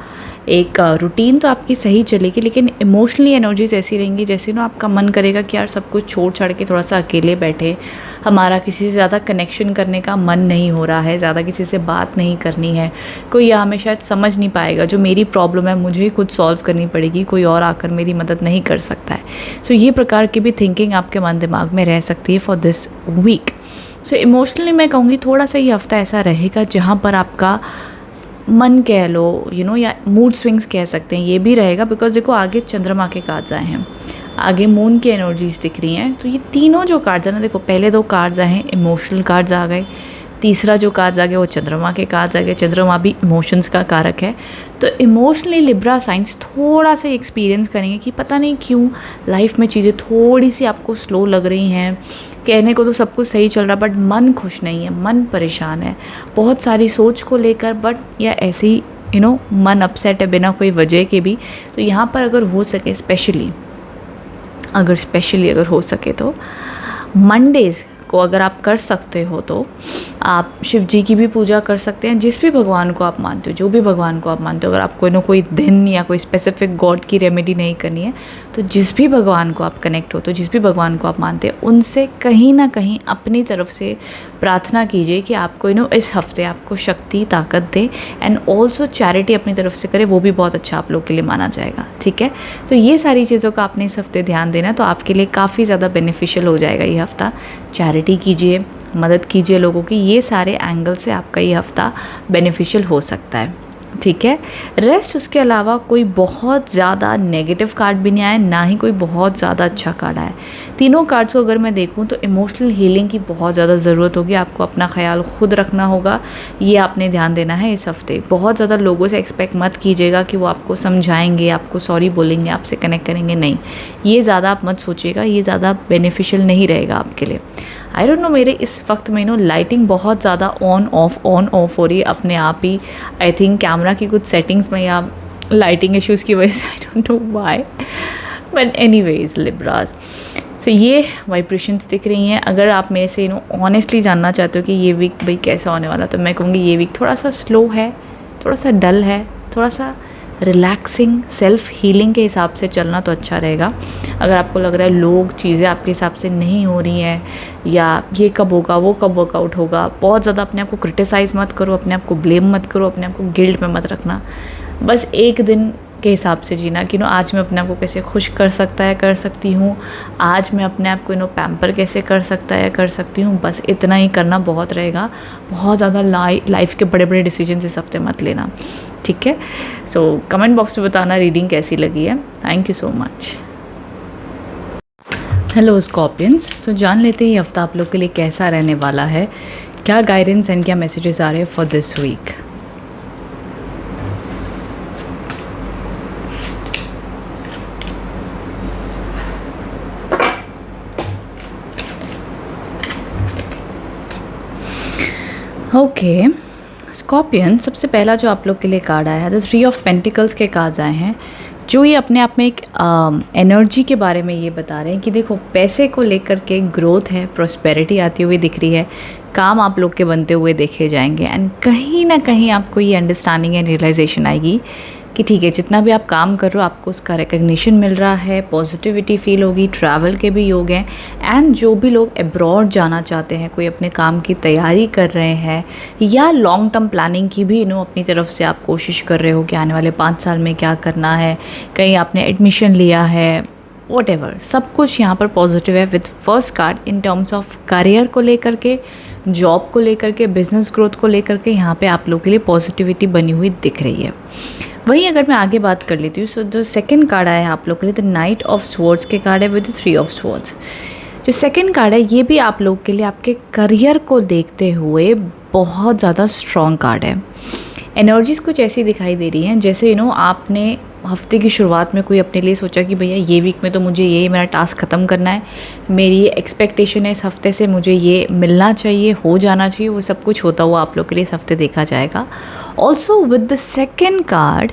एक रूटीन तो आपकी सही चलेगी, लेकिन इमोशनली एनर्जीज ऐसी रहेंगी जैसे ना आपका मन करेगा कि यार सब कुछ छोड़ छाड़ के थोड़ा सा अकेले बैठे, हमारा किसी से ज़्यादा कनेक्शन करने का मन नहीं हो रहा है, ज़्यादा किसी से बात नहीं करनी है, कोई यहाँ हमें शायद समझ नहीं पाएगा, जो मेरी प्रॉब्लम है मुझे ही खुद सॉल्व करनी पड़ेगी, कोई और आकर मेरी मदद नहीं कर सकता है। सो ये प्रकार की भी थिंकिंग आपके मन दिमाग में रह सकती है for this week. So emotionally मैं कहूँगी थोड़ा सा ये हफ्ता ऐसा रहेगा जहाँ पर आपका मन कह लो या मूड स्विंग्स कह सकते हैं, ये भी रहेगा। बिकॉज देखो आगे चंद्रमा के कार्ड्स आए हैं, आगे मून की एनर्जीज दिख रही हैं, तो ये तीनों जो कार्ड्स हैं ना, देखो पहले 2 कार्ड्स आए हैं इमोशनल कार्ड्स आ गए, तीसरा जो कार्ड्स आ गया वो चंद्रमा के कार्ड्स आ गए। चंद्रमा भी इमोशंस का कारक है, तो इमोशनली लिब्रा साइंस थोड़ा सा एक्सपीरियंस करेंगे कि पता नहीं क्यों लाइफ में चीज़ें थोड़ी सी आपको स्लो लग रही हैं। कहने को तो सब कुछ सही चल रहा बट मन खुश नहीं है, मन परेशान है बहुत सारी सोच को लेकर, बट या ऐसे ही मन अपसेट है बिना कोई वजह के भी। तो यहाँ पर अगर हो सके स्पेशली अगर हो सके तो मंडेज़ को अगर आप कर सकते हो तो आप शिव जी की भी पूजा कर सकते हैं, जिस भी भगवान को आप मानते हो, जो भी भगवान को आप मानते हो। अगर आपको कोई दिन या कोई स्पेसिफिक गॉड की रेमेडी नहीं करनी है तो जिस भी भगवान को आप कनेक्ट हो, तो जिस भी भगवान को आप मानते हैं उनसे कहीं ना कहीं अपनी तरफ से प्रार्थना कीजिए कि आपको इस हफ्ते आपको शक्ति ताकत दे, एंड ऑल्सो चैरिटी अपनी तरफ से करे, वो भी बहुत अच्छा आप लोग के लिए माना जाएगा। ठीक है, तो ये सारी चीज़ों का आपने इस हफ्ते ध्यान देना, तो आपके लिए काफ़ी ज़्यादा बेनिफिशियल हो जाएगा ये हफ्ता। चैरिटी कीजिए, मदद कीजिए लोगों की, ये सारे एंगल से आपका ये हफ्ता बेनिफिशियल हो सकता है। ठीक है, रेस्ट उसके अलावा कोई बहुत ज़्यादा नेगेटिव कार्ड भी नहीं आया, ना ही कोई बहुत ज़्यादा अच्छा कार्ड आया। तीनों कार्ड्स को अगर मैं देखूं तो इमोशनल हीलिंग की बहुत ज़्यादा ज़रूरत होगी, आपको अपना ख्याल खुद रखना होगा, ये आपने ध्यान देना है इस हफ्ते। बहुत ज़्यादा लोगों से एक्सपेक्ट मत कीजिएगा कि वो आपको समझाएंगे, आपको सॉरी बोलेंगे, आपसे कनेक्ट करेंगे, नहीं, ये ज़्यादा आप मत सोचिएगा, ये ज़्यादा बेनिफिशियल नहीं रहेगा आपके लिए। आई डोंट नो, मेरे इस वक्त में लाइटिंग बहुत ज़्यादा ऑन ऑफ हो रही है अपने आप ही। आई थिंक कैमरा की कुछ सेटिंग्स में या लाइटिंग इश्यूज़ की वजह से, I don't know why, but anyways Libras, so ये वाइब्रेशंस दिख रही हैं। अगर आप मेरे से ऑनेस्टली जानना चाहते हो कि ये वीक भाई कैसा होने वाला, तो मैं कहूँगी ये वीक थोड़ा सा स्लो है, थोड़ा सा डल है, थोड़ा सा रिलैक्सिंग सेल्फ हीलिंग के हिसाब से चलना तो अच्छा रहेगा। अगर आपको लग रहा है लोग चीज़ें आपके हिसाब से नहीं हो रही हैं, या ये कब होगा, वो कब वर्कआउट होगा, बहुत ज़्यादा अपने आप को क्रिटिसाइज़ मत करो, अपने आप को ब्लेम मत करो, अपने आप को गिल्ट में मत रखना। बस एक दिन के हिसाब से जीना कि आज मैं अपने आप को कैसे खुश कर सकती हूँ, आज मैं अपने आप को पैम्पर कैसे कर सकती हूँ, बस इतना ही करना बहुत रहेगा। बहुत ज़्यादा लाइफ के बड़े बड़े डिसीजन इस हफ्ते मत लेना। ठीक है, सो कमेंट बॉक्स में बताना रीडिंग कैसी लगी है। Thank you so much. Hello Scorpions, so जान लेते हैं ये हफ्ता आप लोग के लिए कैसा रहने वाला है, क्या गाइडेंस एंड क्या मैसेजेस आ रहे हैं for this week. Okay scorpion, सबसे पहला जो आप लोग के लिए कार्ड आया है द 3 ऑफ पेंटिकल्स के कार्ड्स आए हैं, जो ये अपने आप में एक एनर्जी के बारे में ये बता रहे हैं कि देखो पैसे को लेकर के ग्रोथ है, प्रॉस्पेरिटी आती हुई दिख रही है, काम आप लोग के बनते हुए देखे जाएंगे, एंड कहीं ना कहीं आपको ये अंडरस्टैंडिंग एंड रियलाइजेशन आएगी कि ठीक है जितना भी आप काम कर रहे हो आपको उसका रिकग्निशन मिल रहा है, पॉजिटिविटी फील होगी, ट्रैवल के भी योग हैं, एंड जो भी लोग अब्रॉड जाना चाहते हैं, कोई अपने काम की तैयारी कर रहे हैं या लॉन्ग टर्म प्लानिंग की भी अपनी तरफ से आप कोशिश कर रहे हो कि आने वाले 5 साल में क्या करना है, कहीं आपने एडमिशन लिया है, वॉटेवर, सब कुछ यहाँ पर पॉजिटिव है with first card in terms of career को लेकर के, जॉब को लेकर के, बिजनेस ग्रोथ को लेकर के, यहाँ पे आप लोग के लिए पॉजिटिविटी बनी हुई दिख रही है। वहीं अगर मैं आगे बात कर लेती हूँ, सो जो सेकंड कार्ड आया है आप लोग के लिए द नाइट ऑफ स्वॉर्ड्स के कार्ड है विद 3 ऑफ स्वॉर्ड्स। जो सेकंड कार्ड है ये भी आप लोग के लिए आपके करियर को देखते हुए बहुत ज़्यादा स्ट्रॉन्ग कार्ड है। एनर्जीज़ कुछ ऐसी दिखाई दे रही हैं जैसे आपने हफ्ते की शुरुआत में कोई अपने लिए सोचा कि भैया ये वीक में तो मुझे ये मेरा टास्क ख़त्म करना है, मेरी ये एक्सपेक्टेशन है इस हफ्ते से, मुझे ये मिलना चाहिए, हो जाना चाहिए, वो सब कुछ होता हुआ आप लोग के लिए इस हफ्ते देखा जाएगा। Also with the second card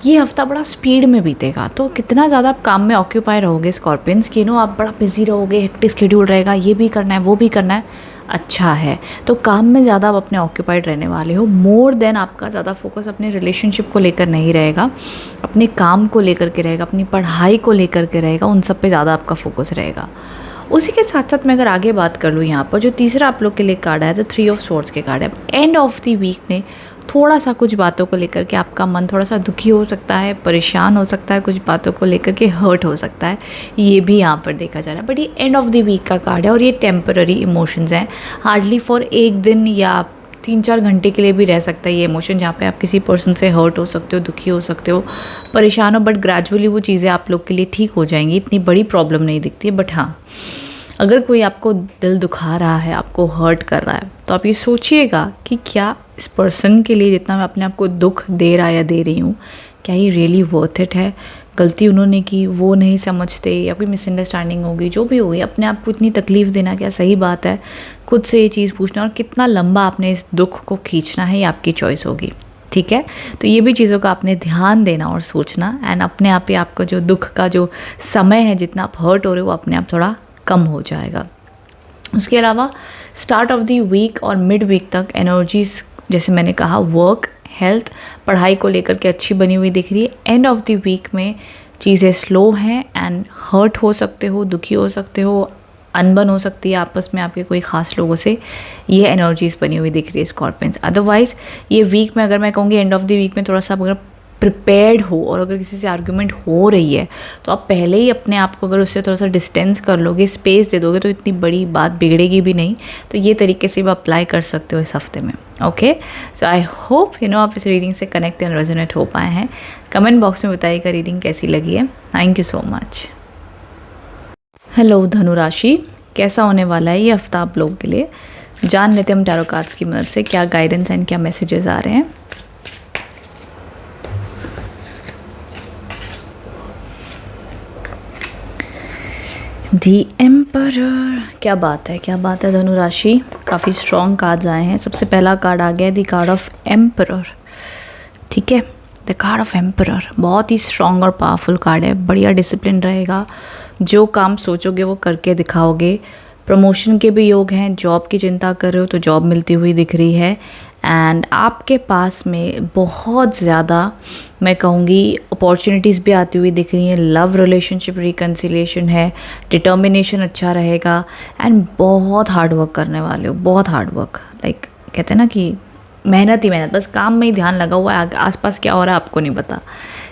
ये हफ्ता बड़ा स्पीड में बीतेगा, तो कितना ज़्यादा आप काम में ऑक्यूपाई रहोगे स्कॉर्पियंस कि आप बड़ा बिजी रहोगे, हेक्टिक शेड्यूल रहेगा, ये भी करना है वो भी करना है। अच्छा है। तो काम में ज़्यादा आप अपने ऑक्यूपाइड रहने वाले हो, मोर देन आपका ज़्यादा फोकस अपने रिलेशनशिप को लेकर नहीं रहेगा, अपने काम को लेकर के रहेगा, अपनी पढ़ाई को लेकर के रहेगा, उन सब पे ज़्यादा आपका फोकस रहेगा। उसी के साथ साथ मैं अगर आगे बात कर लूँ, यहाँ पर जो तीसरा आप लोग के लिए कार्ड है, द 3 ऑफ स्वॉर्ड्स के कार्ड है। एंड ऑफ द वीक में थोड़ा सा कुछ बातों को लेकर के आपका मन थोड़ा सा दुखी हो सकता है, परेशान हो सकता है, कुछ बातों को लेकर के हर्ट हो सकता है, ये भी यहाँ पर देखा जा रहा है। बट ये एंड ऑफ द वीक का कार्ड है और ये टेम्पररी इमोशंस हैं, हार्डली फॉर एक दिन या 3-4 घंटे के लिए भी रह सकता है ये इमोशन, जहाँ पे आप किसी पर्सन से हर्ट हो सकते हो, दुखी हो सकते हो, परेशान हो, बट ग्रेजुअली वो चीज़ें आप लोग के लिए ठीक हो जाएंगी, इतनी बड़ी प्रॉब्लम नहीं दिखती है। बट हाँ, अगर कोई आपको दिल दुखा रहा है, आपको हर्ट कर रहा है, तो आप ये सोचिएगा कि क्या इस पर्सन के लिए जितना मैं अपने आप को दुख दे रहा या दे रही हूँ, क्या ये रियली वर्थ इट है। गलती उन्होंने की, वो नहीं समझते, या कोई मिसअंडरस्टैंडिंग होगी, जो भी होगी, अपने आप को इतनी तकलीफ़ देना क्या सही बात है। खुद से ये चीज़ पूछना और कितना लंबा आपने इस दुख को खींचना है, ये आपकी चॉइस होगी। ठीक है, तो ये भी चीज़ों का आपने ध्यान देना और सोचना, एंड अपने आप ही आपका जो दुख का जो समय है, जितना आप हर्ट हो रहे हो, वो अपने आप थोड़ा कम हो जाएगा। उसके अलावा स्टार्ट ऑफ द वीक और मिड वीक तक एनर्जीज, जैसे मैंने कहा, वर्क, हेल्थ, पढ़ाई को लेकर के अच्छी बनी हुई दिख रही है। एंड ऑफ द वीक में चीज़ें स्लो हैं एंड हर्ट हो सकते हो, दुखी हो सकते हो, अनबन हो सकती है आपस में आपके कोई ख़ास लोगों से, ये एनर्जीज बनी हुई दिख रही है स्कॉर्पियंस। अदरवाइज़ ये वीक में, अगर मैं कहूँगी एंड ऑफ द वीक में थोड़ा सा अगर प्रिपेयर्ड हो और अगर किसी से आर्ग्यूमेंट हो रही है, तो आप पहले ही अपने आप को अगर उससे थोड़ा सा डिस्टेंस कर लोगे, स्पेस दे दोगे, तो इतनी बड़ी बात बिगड़ेगी भी नहीं। तो ये तरीके से भी अप्लाई कर सकते हो इस हफ्ते में। ओके, सो आई होप आप इस रीडिंग से कनेक्ट एंड रेजोनेट हो पाए हैं। कमेंट बॉक्स में बताइएगा रीडिंग कैसी लगी है। Thank you so much. Hello धनु राशि, कैसा होने वाला है ये हफ्ता आप लोगों के लिए, जान लेते हम टैरो कार्ड्स की मदद से क्या गाइडेंस एंड क्या मैसेजेस आ रहे हैं। दी एम्परर, क्या बात है, क्या बात है धनु राशि, काफ़ी स्ट्रॉन्ग कार्ड्स आए हैं। सबसे पहला कार्ड आ गया दी कार्ड ऑफ एम्परर। ठीक है, द कार्ड ऑफ एम्परर बहुत ही स्ट्रॉन्ग और पावरफुल कार्ड है। बढ़िया डिसिप्लिन रहेगा, जो काम सोचोगे वो करके दिखाओगे। प्रमोशन के भी योग हैं, जॉब की चिंता कर रहे हो तो जॉब मिलती हुई दिख रही है। एंड आपके पास में बहुत ज़्यादा, मैं कहूँगी, अपॉर्चुनिटीज़ भी आती हुई दिख रही हैं। लव रिलेशनशिप रिकन्सिलिएशन है, डिटर्मिनेशन अच्छा रहेगा, एंड बहुत हार्ड वर्क करने वाले हो, बहुत हार्ड वर्क। लाइक कहते हैं ना कि मेहनत ही मेहनत, बस काम में ही ध्यान लगा हुआ है, आसपास क्या हो रहा है आपको नहीं पता।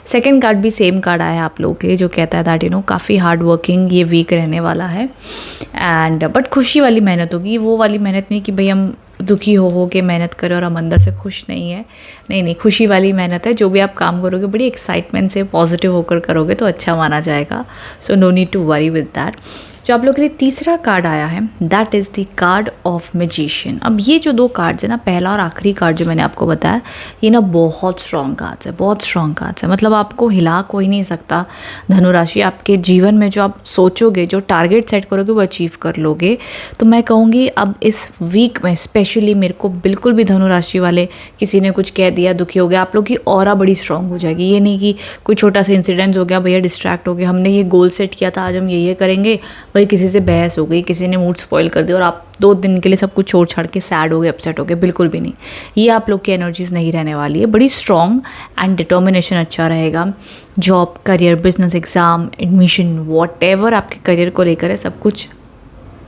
सेकंड कार्ड भी सेम कार्ड आया है आप लोगों के लिए, जो कहता है दैट काफ़ी हार्ड वर्किंग ये वीक रहने वाला है। एंड बट खुशी वाली मेहनत होगी, वो वाली मेहनत नहीं कि भाई हम दुखी हो के मेहनत करें और हम अंदर से खुश नहीं है। नहीं, खुशी वाली मेहनत है। जो भी आप काम करोगे बड़ी एक्साइटमेंट से, पॉजिटिव होकर करोगे तो अच्छा माना जाएगा। So no need to worry with that. जो आप लोग के लिए तीसरा कार्ड आया है, that is the card of magician. अब ये जो दो कार्ड्स है ना, पहला और आखिरी कार्ड जो मैंने आपको बताया, ये ना बहुत स्ट्रॉन्ग कार्ड्स है, बहुत स्ट्रॉन्ग कार्ड्स है। मतलब आपको हिला कोई नहीं सकता धनुराशि। आपके जीवन में जो आप सोचोगे, जो टारगेट सेट करोगे, वो अचीव कर लोगे। तो मैं कहूँगी अब इस वीक में स्पेशली मेरे को बिल्कुल भी धनुराशि वाले, किसी ने कुछ कह दिया, दुखी हो गया, आप लोग की ऑरा बड़ी स्ट्रॉन्ग हो जाएगी। ये नहीं कि कोई छोटा सा इंसिडेंट हो गया, भैया डिस्ट्रैक्ट हो गए, हमने ये गोल सेट किया था, आज हम ये करेंगे, भाई किसी से बहस हो गई, किसी ने मूड स्पॉइल कर दिया और आप 2 दिन के लिए सब कुछ छोड़ छाड़ के सैड हो गए, अपसेट हो गए, बिल्कुल भी नहीं। ये आप लोग की एनर्जीज नहीं रहने वाली है। बड़ी स्ट्रॉन्ग एंड डिटर्मिनेशन अच्छा रहेगा। Job, career, business, exam, admission, whatever आपके करियर को लेकर है, सब कुछ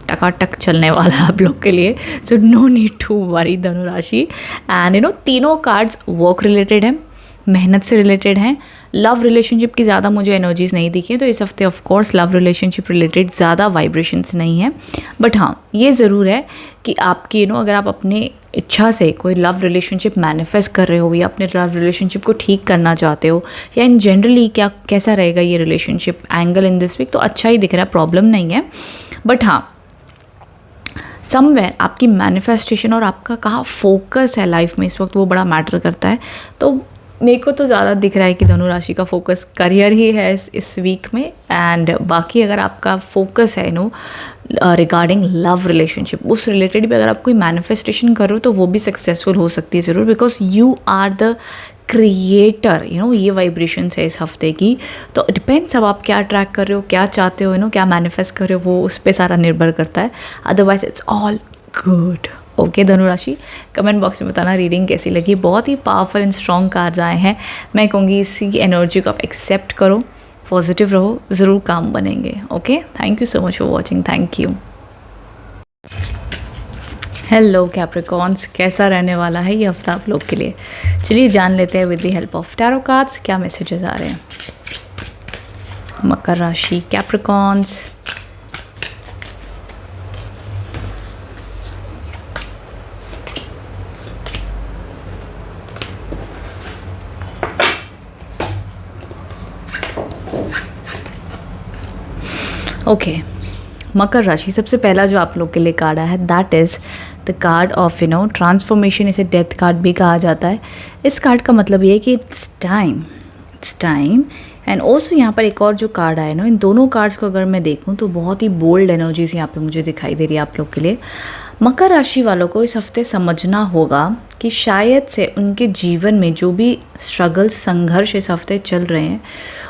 टकाटक चलने वाला है आप लोग के लिए। So no need to worry धनुराशि। एंड तीनों कार्ड्स वर्क रिलेटेड हैं, मेहनत से रिलेटेड हैं। लव रिलेशनशिप की ज़्यादा मुझे एनर्जीज नहीं दिखी, तो इस हफ्ते of course love relationship related ज़्यादा वाइब्रेशंस नहीं है। बट हाँ, ये ज़रूर है कि आपकी अगर आप अपने इच्छा से कोई लव रिलेशनशिप मैनिफेस्ट कर रहे हो या अपने लव रिलेशनशिप को ठीक करना चाहते हो, या इन जनरली कैसा रहेगा ये relationship angle in this week, तो अच्छा ही दिख रहा है, प्रॉब्लम नहीं है। बट हाँ, समवेयर आपकी मैनिफेस्टेशन और आपका कहाँ फोकस है लाइफ में इस वक्त, वो बड़ा मैटर करता है। तो मेरे को तो ज़्यादा दिख रहा है कि धनु राशि का फोकस करियर ही है इस वीक में। एंड बाकी अगर आपका फोकस है रिगार्डिंग लव रिलेशनशिप, उस रिलेटेड भी अगर आप कोई मैनिफेस्टेशन कर रहे हो तो वो भी सक्सेसफुल हो सकती है ज़रूर, because you are the creator. ये वाइब्रेशंस है इस हफ्ते की। तो डिपेंड्स अब आप क्या अट्रैक्ट कर रहे हो, क्या चाहते हो, क्या मैनिफेस्ट कर रहे हो, वो उस पर सारा निर्भर करता है। Otherwise it's all good. Okay धनुराशि, कमेंट बॉक्स में बताना रीडिंग कैसी लगी। बहुत ही पावरफुल एंड स्ट्रॉन्ग कार्ड्स आए हैं। मैं कहूँगी इसी एनर्जी को आप एक्सेप्ट करो, पॉजिटिव रहो, ज़रूर काम बनेंगे। Okay, thank you so much for watching, thank you. Hello Capricorns, कैसा रहने वाला है ये हफ्ता आप लोग के लिए? चलिए जान लेते हैं with the help of tarot cards क्या मैसेजेस आ रहे हैं। मकर राशि, कैप्रिकॉर्न्स, ओके मकर राशि, सबसे पहला जो आप लोग के लिए कार्ड आया है that is the card of transformation. इसे डेथ कार्ड भी कहा जाता है। इस कार्ड का मतलब ये है कि इट्स टाइम। एंड ऑल्सो यहाँ पर एक और जो कार्ड आया इन दोनों कार्ड्स को अगर मैं देखूँ तो बहुत ही बोल्ड एनर्जीज यहाँ पे मुझे दिखाई दे रही है आप लोग के लिए। मकर राशि वालों को इस हफ्ते समझना होगा कि शायद से उनके जीवन में जो भी स्ट्रगल्स, संघर्ष इस हफ्ते चल रहे हैं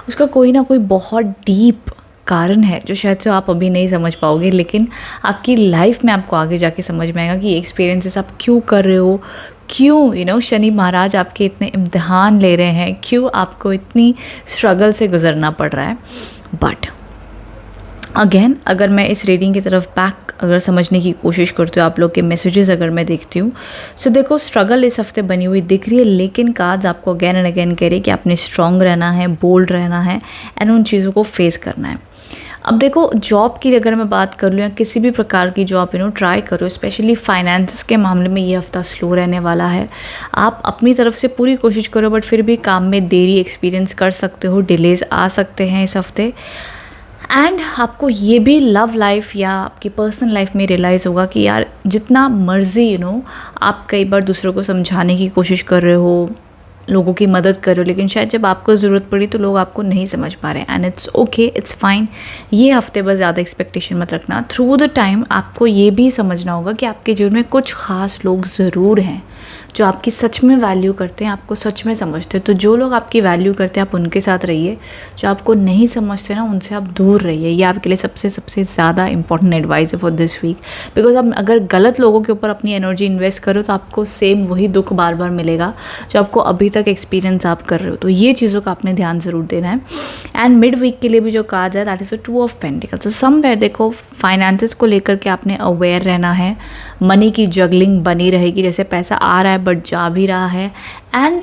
उसका कोई ना कोई बहुत डीप कारण है जो शायद से आप अभी नहीं समझ पाओगे, लेकिन आपकी लाइफ में आपको आगे जाके समझ में आएगा कि ये एक्सपीरियंसेस आप क्यों कर रहे हो, क्यों शनि महाराज आपके इतने इम्तिहान ले रहे हैं, क्यों आपको इतनी स्ट्रगल से गुजरना पड़ रहा है। बट अगेन अगर मैं इस रीडिंग की तरफ बैक अगर समझने की कोशिश करती हूँ, आप लोग के मैसेजेस अगर मैं देखती हूँ, सो देखो स्ट्रगल इस हफ्ते बनी हुई दिख रही है, लेकिन कार्ड्स आपको अगेन एंड अगेन कह रही है कि आपने स्ट्रॉन्ग रहना है, बोल्ड रहना है एंड उन चीज़ों को फेस करना है। अब देखो जॉब की अगर मैं बात कर लूँ या किसी भी प्रकार की जॉब ट्राई करो, स्पेशली फाइनेंस के मामले में ये हफ्ता स्लो रहने वाला है। आप अपनी तरफ से पूरी कोशिश करो बट फिर भी काम में देरी एक्सपीरियंस कर सकते हो, डिलेज आ सकते हैं इस हफ्ते। एंड आपको ये भी लव लाइफ या आपकी पर्सनल लाइफ में रियलाइज़ होगा कि यार जितना मर्जी आप कई बार दूसरों को समझाने की कोशिश कर रहे हो, लोगों की मदद कर रहे हो, लेकिन शायद जब आपको ज़रूरत पड़ी तो लोग आपको नहीं समझ पा रहे हैं। And it's okay, it's fine. ये हफ्ते बस ज़्यादा एक्सपेक्टेशन मत रखना। थ्रू द टाइम आपको ये भी समझना होगा कि आपके जीवन में कुछ खास लोग ज़रूर हैं जो आपकी सच में वैल्यू करते हैं, आपको सच में समझते हैं। तो जो लोग आपकी वैल्यू करते हैं आप उनके साथ रहिए, जो आपको नहीं समझते ना उनसे आप दूर रहिए। ये आपके लिए सबसे ज़्यादा इंपॉर्टेंट एडवाइस है फॉर दिस वीक। बिकॉज आप अगर गलत लोगों के ऊपर अपनी एनर्जी इन्वेस्ट करो तो आपको सेम वही दुख बार बार मिलेगा जो आपको अभी तक एक्सपीरियंस आप कर रहे हो। तो ये चीज़ों का आपने ध्यान ज़रूर देना है। एंड मिड वीक के लिए भी जो कार्ड है that is the 2 of pentacles. तो समवेयर देखो फाइनेंसेस को लेकर के आपने अवेयर रहना है। मनी की जगलिंग बनी रहेगी, जैसे पैसा आ रहा है बट जा भी रहा है। एंड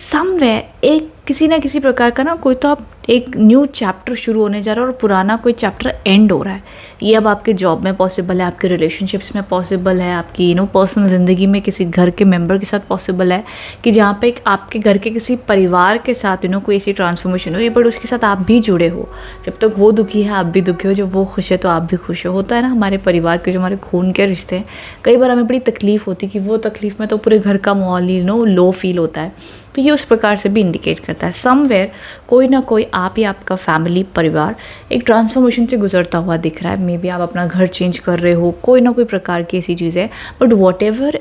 समवेयर एक किसी ना किसी प्रकार का कोई तो आप एक न्यू चैप्टर शुरू होने जा रहा है और पुराना कोई चैप्टर एंड हो रहा है। ये अब आपके जॉब में पॉसिबल है, आपके रिलेशनशिप्स में पॉसिबल है, आपकी पर्सनल ज़िंदगी में किसी घर के मेंबर के साथ पॉसिबल है कि जहाँ पे आपके घर के किसी परिवार के साथ कोई ऐसी ट्रांसफॉर्मेशन हो रही है बट उसके साथ आप भी जुड़े हो। जब तक वो दुखी है आप भी दुखी हो, जब वो खुश है तो आप भी खुश हो। होता है ना हमारे परिवार के जो हमारे खून के रिश्ते हैं, कई बार हमें बड़ी तकलीफ़ होती है कि वो तकलीफ़ में तो पूरे घर का माहौल ही लो फील होता है। तो ये उस प्रकार से भी इंडिकेट करता है समवेयर कोई ना कोई आप या आपका फैमिली परिवार एक ट्रांसफॉर्मेशन से गुजरता हुआ दिख रहा है। मे बी आप अपना घर चेंज कर रहे हो, कोई ना कोई प्रकार की ऐसी चीज़ है। But what ever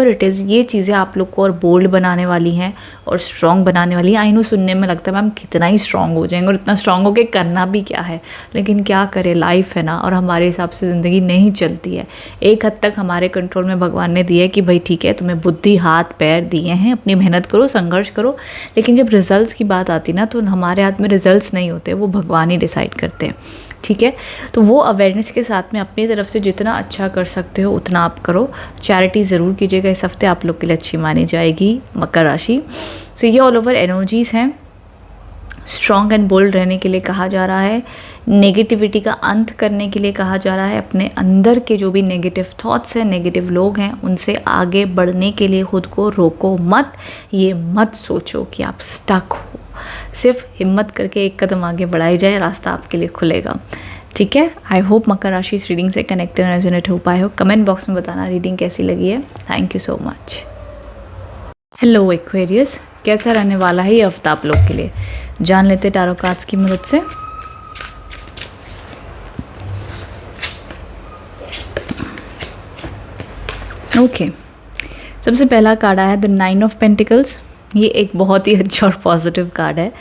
it is ये चीज़ें आप लोग को और बोल्ड बनाने वाली हैं और स्ट्रॉन्ग बनाने वाली हैं। आई नो सुनने में लगता है मैम कितना ही स्ट्रॉन्ग हो जाएंगे और इतना स्ट्रॉन्ग होकर करना भी क्या है, लेकिन क्या करें, लाइफ है ना और हमारे हिसाब से ज़िंदगी नहीं चलती है। एक हद तक हमारे कंट्रोल में भगवान ने दिया है कि भाई ठीक है तुम्हें बुद्धि हाथ पैर दिए हैं, अपनी मेहनत करो, संघर्ष करो, लेकिन जब रिजल्ट्स की बात आती ना तो हमारे हाथ में रिजल्ट्स नहीं होते, वो भगवान ही डिसाइड करते हैं। ठीक है, तो वो अवेयरनेस के साथ में अपनी तरफ से जितना अच्छा कर सकते हो उतना आप करो। चैरिटी ज़रूर कीजिएगा, इस हफ्ते आप लोग के लिए अच्छी मानी जाएगी मकर राशि। सो ये ऑल ओवर एनर्जीज़ हैं। स्ट्रॉन्ग एंड बोल्ड रहने के लिए कहा जा रहा है, नेगेटिविटी का अंत करने के लिए कहा जा रहा है, अपने अंदर के जो भी नेगेटिव थॉट्स हैं, नेगेटिव लोग हैं, उनसे आगे बढ़ने के लिए खुद को रोको मत। ये मत सोचो कि आप स्टक हो, सिर्फ हिम्मत करके एक कदम आगे बढ़ाई जाए, रास्ता आपके लिए खुलेगा। ठीक है, आई होप मकर राशि इस रीडिंग से कनेक्टेड एंड रेजोनेट हो पाए हो। कमेंट बॉक्स में बताना रीडिंग कैसी लगी है। Thank you so much. Hello Aquarius, कैसा रहने वाला है ये हफ्ता आप लोग के लिए, जान लेते टैरो कार्ड्स की मदद से। ओके, सबसे पहला कार्ड आया है द 9 ऑफ पेंटिकल्स। ये एक बहुत ही अच्छा और पॉजिटिव कार्ड है।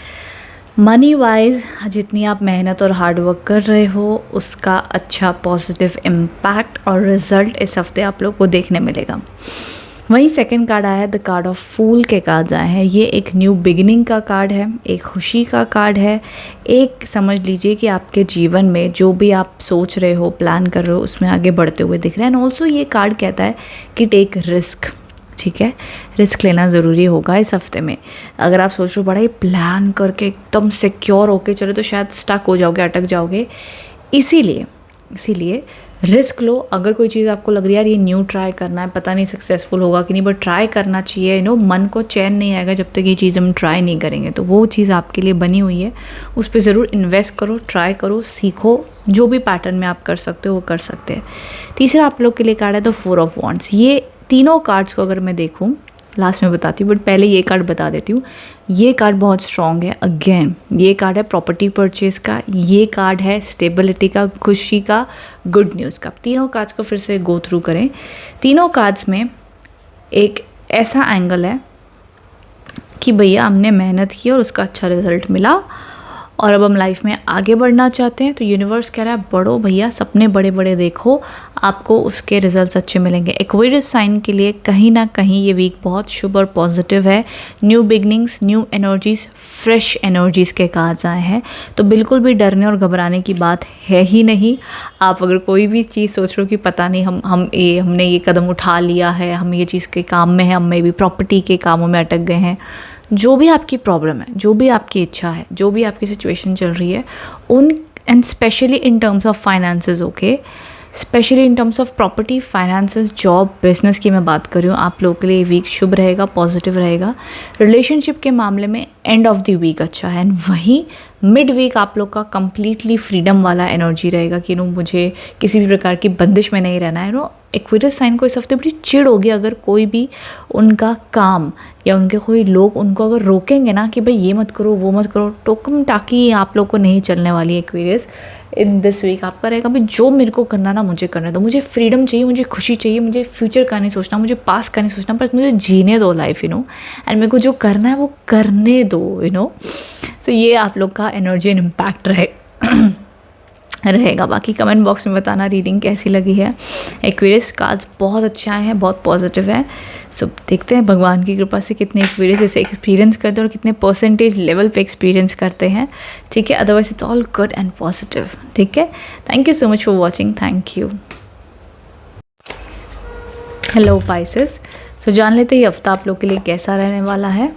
मनी वाइज जितनी आप मेहनत और हार्ड वर्क कर रहे हो उसका अच्छा पॉजिटिव इम्पैक्ट और रिजल्ट इस हफ्ते आप लोग को देखने मिलेगा। वहीं सेकंड कार्ड आया है द कार्ड ऑफ फूल के कार्ड आए हैं। ये एक न्यू बिगिनिंग का कार्ड है, एक खुशी का कार्ड है। एक समझ लीजिए कि आपके जीवन में जो भी आप सोच रहे हो, प्लान कर रहे हो, उसमें आगे बढ़ते हुए दिख रहे हैं। एंड ऑल्सो ये कार्ड कहता है कि टेक रिस्क, ठीक है, रिस्क लेना ज़रूरी होगा इस हफ्ते में। अगर आप सोच रहे हो बड़ा ही प्लान करके एकदम सिक्योर होके चलो तो शायद स्टक हो जाओगे, अटक जाओगे। इसीलिए रिस्क लो। अगर कोई चीज़ आपको लग रही है यार ये न्यू ट्राई करना है, पता नहीं सक्सेसफुल होगा कि नहीं, बट ट्राई करना चाहिए। मन को चैन नहीं आएगा जब तक ये चीज़ हम ट्राई नहीं करेंगे। तो वो चीज़ आपके लिए बनी हुई है, उस पर ज़रूर इन्वेस्ट करो, ट्राई करो, सीखो। जो भी पैटर्न में आप कर सकते हो वो कर सकते हैं। तीसरा आप लोग के लिए कार्ड है द 4 ऑफ वॉन्ड्स। ये तीनों कार्ड्स को अगर मैं देखूं, लास्ट में बताती हूँ बट पहले ये कार्ड बता देती हूँ। ये कार्ड बहुत स्ट्रॉन्ग है। अगेन ये कार्ड है प्रॉपर्टी परचेज का, ये कार्ड है स्टेबिलिटी का, खुशी का, गुड न्यूज़ का। तीनों कार्ड्स को फिर से गो थ्रू करें। तीनों कार्ड्स में एक ऐसा एंगल है कि भैया हमने मेहनत की और उसका अच्छा रिजल्ट मिला और अब हम लाइफ में आगे बढ़ना चाहते हैं। तो यूनिवर्स कह रहा है बढ़ो भैया, सपने बड़े बड़े देखो, आपको उसके रिजल्ट्स अच्छे मिलेंगे। एक्वेरियस साइन के लिए कहीं ना कहीं ये वीक बहुत शुभ और पॉजिटिव है। New beginnings, new energies, fresh energies के कार्ड्स आए हैं। तो बिल्कुल भी डरने और घबराने की बात है ही नहीं। आप अगर कोई भी चीज़ सोच रहे हो कि पता नहीं हमने ये कदम उठा लिया है, हम ये चीज़ के काम में है, हम मे भी प्रॉपर्टी के कामों में अटक गए हैं, जो भी आपकी प्रॉब्लम है, जो भी आपकी इच्छा है, जो भी आपकी सिचुएशन चल रही है, उन and specially in terms of finances, okay, specially in terms of property, finances, job, business की मैं बात कर रही हूँ, आप लोगों के लिए वीक शुभ रहेगा, पॉजिटिव रहेगा। रिलेशनशिप के मामले में एंड ऑफ द वीक अच्छा है। एंड वहीं मिड वीक आप लोग का कंप्लीटली फ्रीडम वाला एनर्जी रहेगा कि मुझे किसी भी प्रकार की बंदिश में नहीं रहना है। एक्वेरियस साइन को इस हफ्ते बड़ी चिढ़ होगी अगर कोई भी उनका काम या उनके कोई लोग उनको अगर रोकेंगे ना कि भाई ये मत करो, वो मत करो, टोकम टाकी आप लोग को नहीं चलने वाली। एक्वेरियस इन दिस वीक आपका रहेगा भाई जो मेरे को करना ना मुझे करने दो, मुझे फ्रीडम चाहिए, मुझे खुशी चाहिए, मुझे फ्यूचर का नहीं सोचना, मुझे पास्ट का नहीं सोचना, बस मुझे जीने दो लाइफ, एंड मेरे को जो करना है वो करने दो, सो ये आप लोग का एनर्जी एंड इम्पैक्ट रहेगा। बाकी कमेंट बॉक्स में बताना रीडिंग कैसी लगी है। एक्वेरियस कार्ड्स बहुत अच्छे आए हैं, बहुत पॉजिटिव है। सो देखते हैं भगवान की कृपा से कितने एक्वेरियस इसे एक्सपीरियंस करते हैं और कितने परसेंटेज लेवल पे एक्सपीरियंस करते हैं, ठीक है। Otherwise it's all good and positive, ठीक है। Thank you so much for watching, thank you. Hello Pisces, so जान लेते हैं ये हफ्ता आप लोग के लिए कैसा रहने वाला है।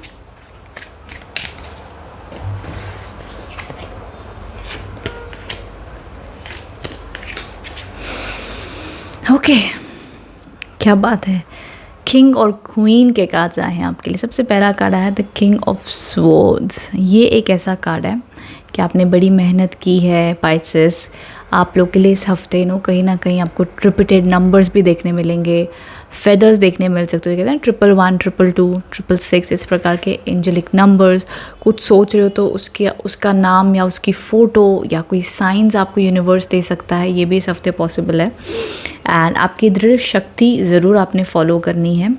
ओके, क्या बात है। किंग और क्वीन के कार्ड्स आए हैं आपके लिए। सबसे पहला कार्ड आया द किंग ऑफ स्वॉर्ड्स। ये एक ऐसा कार्ड है कि आपने बड़ी मेहनत की है पाइसेस। आप लोग के लिए इस हफ्ते कहीं ना कहीं आपको रिपीटेड नंबर्स भी देखने मिलेंगे, फेदर्स देखने मिल सकते हो। कहते हैं 111, 222, 666, इस प्रकार के एंजेलिक नंबर्स। कुछ सोच रहे हो तो उसका नाम या उसकी फ़ोटो या कोई साइंस आपको यूनिवर्स दे सकता है, ये भी इस हफ्ते पॉसिबल है। एंड आपकी दृढ़ शक्ति ज़रूर आपने फॉलो करनी है।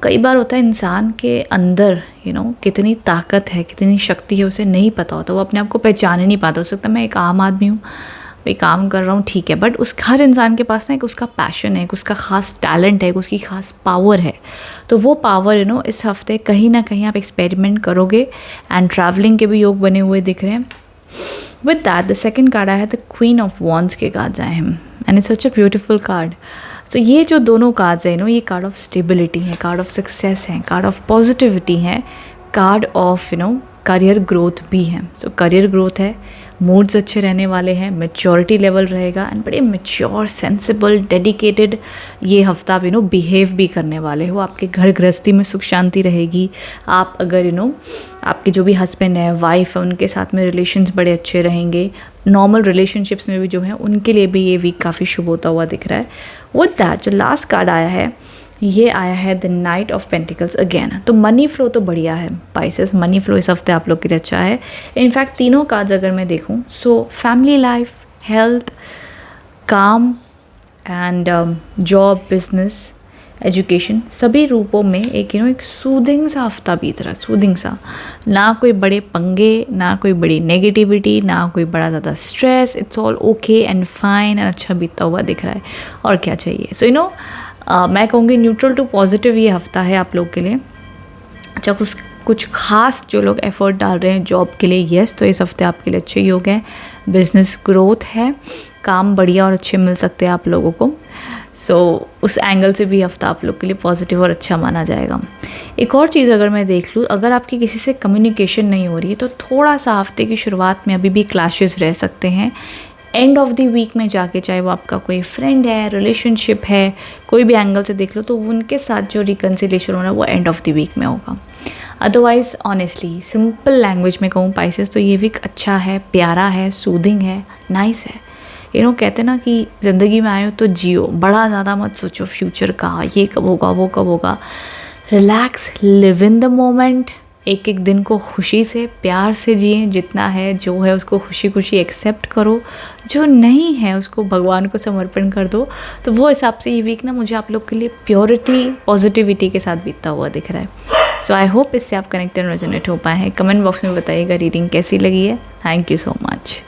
कई बार होता है इंसान के अंदर कितनी ताकत है, कितनी शक्ति है, उसे नहीं पता होता, वो अपने आप को पहचान ही नहीं पाता। हो सकता है मैं एक आम आदमी हूँ, मैं काम कर रहा हूँ, ठीक है, बट हर इंसान के पास ना एक उसका पैशन है, एक उसका ख़ास टैलेंट है, एक उसकी ख़ास पावर है। तो वो पावर इस हफ्ते कहीं ना कहीं आप एक्सपेरिमेंट करोगे। एंड ट्रैवलिंग के भी योग बने हुए दिख रहे हैं। With that the second card आया है द क्वीन ऑफ वॉन्ड्स के कार्ड्स आए हैं and it's such a beautiful card. So ये जो दोनों कार्ड्स हैं ये कार्ड ऑफ स्टेबिलिटी है, कार्ड ऑफ सक्सेस है, कार्ड ऑफ पॉजिटिविटी है, कार्ड ऑफ करियर ग्रोथ भी है। सो करियर ग्रोथ है, मूड्स अच्छे रहने वाले हैं, मैच्योरिटी लेवल रहेगा एंड बड़े मैच्योर, सेंसिबल, डेडिकेटेड ये हफ्ता आप बिहेव भी करने वाले हो। आपके घर गृहस्थी में सुख शांति रहेगी। आप अगर आपके जो भी हस्बैंड है, वाइफ है, उनके साथ में रिलेशंस बड़े अच्छे रहेंगे। नॉर्मल रिलेशनशिप्स में भी जो है उनके लिए भी ये वीक काफ़ी शुभ होता हुआ दिख रहा है। विद दैट जो लास्ट कार्ड आया है ये आया है the night of pentacles again. तो मनी फ्लो तो बढ़िया है पाइसेस, मनी फ्लो इस हफ्ते आप लोग के लिए अच्छा है। इनफैक्ट तीनों कार्ड्स अगर मैं देखूं सो फैमिली लाइफ, हेल्थ, काम एंड जॉब, बिजनेस, एजुकेशन, सभी रूपों में एक एक सूदिंग सा हफ्ता बीत रहा है, सूदिंग सा। ना कोई बड़े पंगे, ना कोई बड़ी नेगेटिविटी, ना कोई बड़ा ज़्यादा stress, it's all okay and fine and अच्छा बीतता हुआ दिख रहा है, और क्या चाहिए। सो मैं कहूँगी न्यूट्रल टू पॉजिटिव ये हफ्ता है आप लोग के लिए। अच्छा, कुछ खास जो लोग एफर्ट डाल रहे हैं जॉब के लिए, येस, तो इस हफ्ते आपके लिए अच्छे योग हैं। बिजनेस ग्रोथ है, काम बढ़िया और अच्छे मिल सकते हैं आप लोगों को। सो उस एंगल से भी हफ्ता आप लोग के लिए पॉजिटिव और अच्छा माना जाएगा। एक और चीज़ अगर मैं देख लूँ, अगर आपकी किसी से कम्युनिकेशन नहीं हो रही है तो थोड़ा सा हफ्ते की शुरुआत में अभी भी क्लैशेस रह सकते हैं। एंड ऑफ द वीक में जाके, चाहे वो आपका कोई फ्रेंड है, रिलेशनशिप है, कोई भी एंगल से देख लो, तो उनके साथ जो रिकन्सिलेशन होना है वो एंड ऑफ द वीक में होगा। अदरवाइज़ ऑनेस्टली सिंपल लैंग्वेज में कहूँ पाइसेस, तो ये वीक अच्छा है, प्यारा है, सूदिंग है, नाइस है। कहते हैं ना कि ज़िंदगी में आए हो तो जियो, बड़ा ज़्यादा मत सोचो फ्यूचर का, ये कब होगा वो कब होगा। Relax, live in the moment, एक एक दिन को खुशी से प्यार से जिए, जितना है जो है उसको खुशी खुशी एक्सेप्ट करो, जो नहीं है उसको भगवान को समर्पण कर दो। तो वो हिसाब से ये वीक ना मुझे आप लोग के लिए प्योरिटी, पॉजिटिविटी के साथ बीतता हुआ दिख रहा है। सो आई होप इससे आप कनेक्ट एंड रेजोनेट हो पाए हैं। कमेंट बॉक्स में बताइएगा रीडिंग कैसी लगी है। Thank you so much.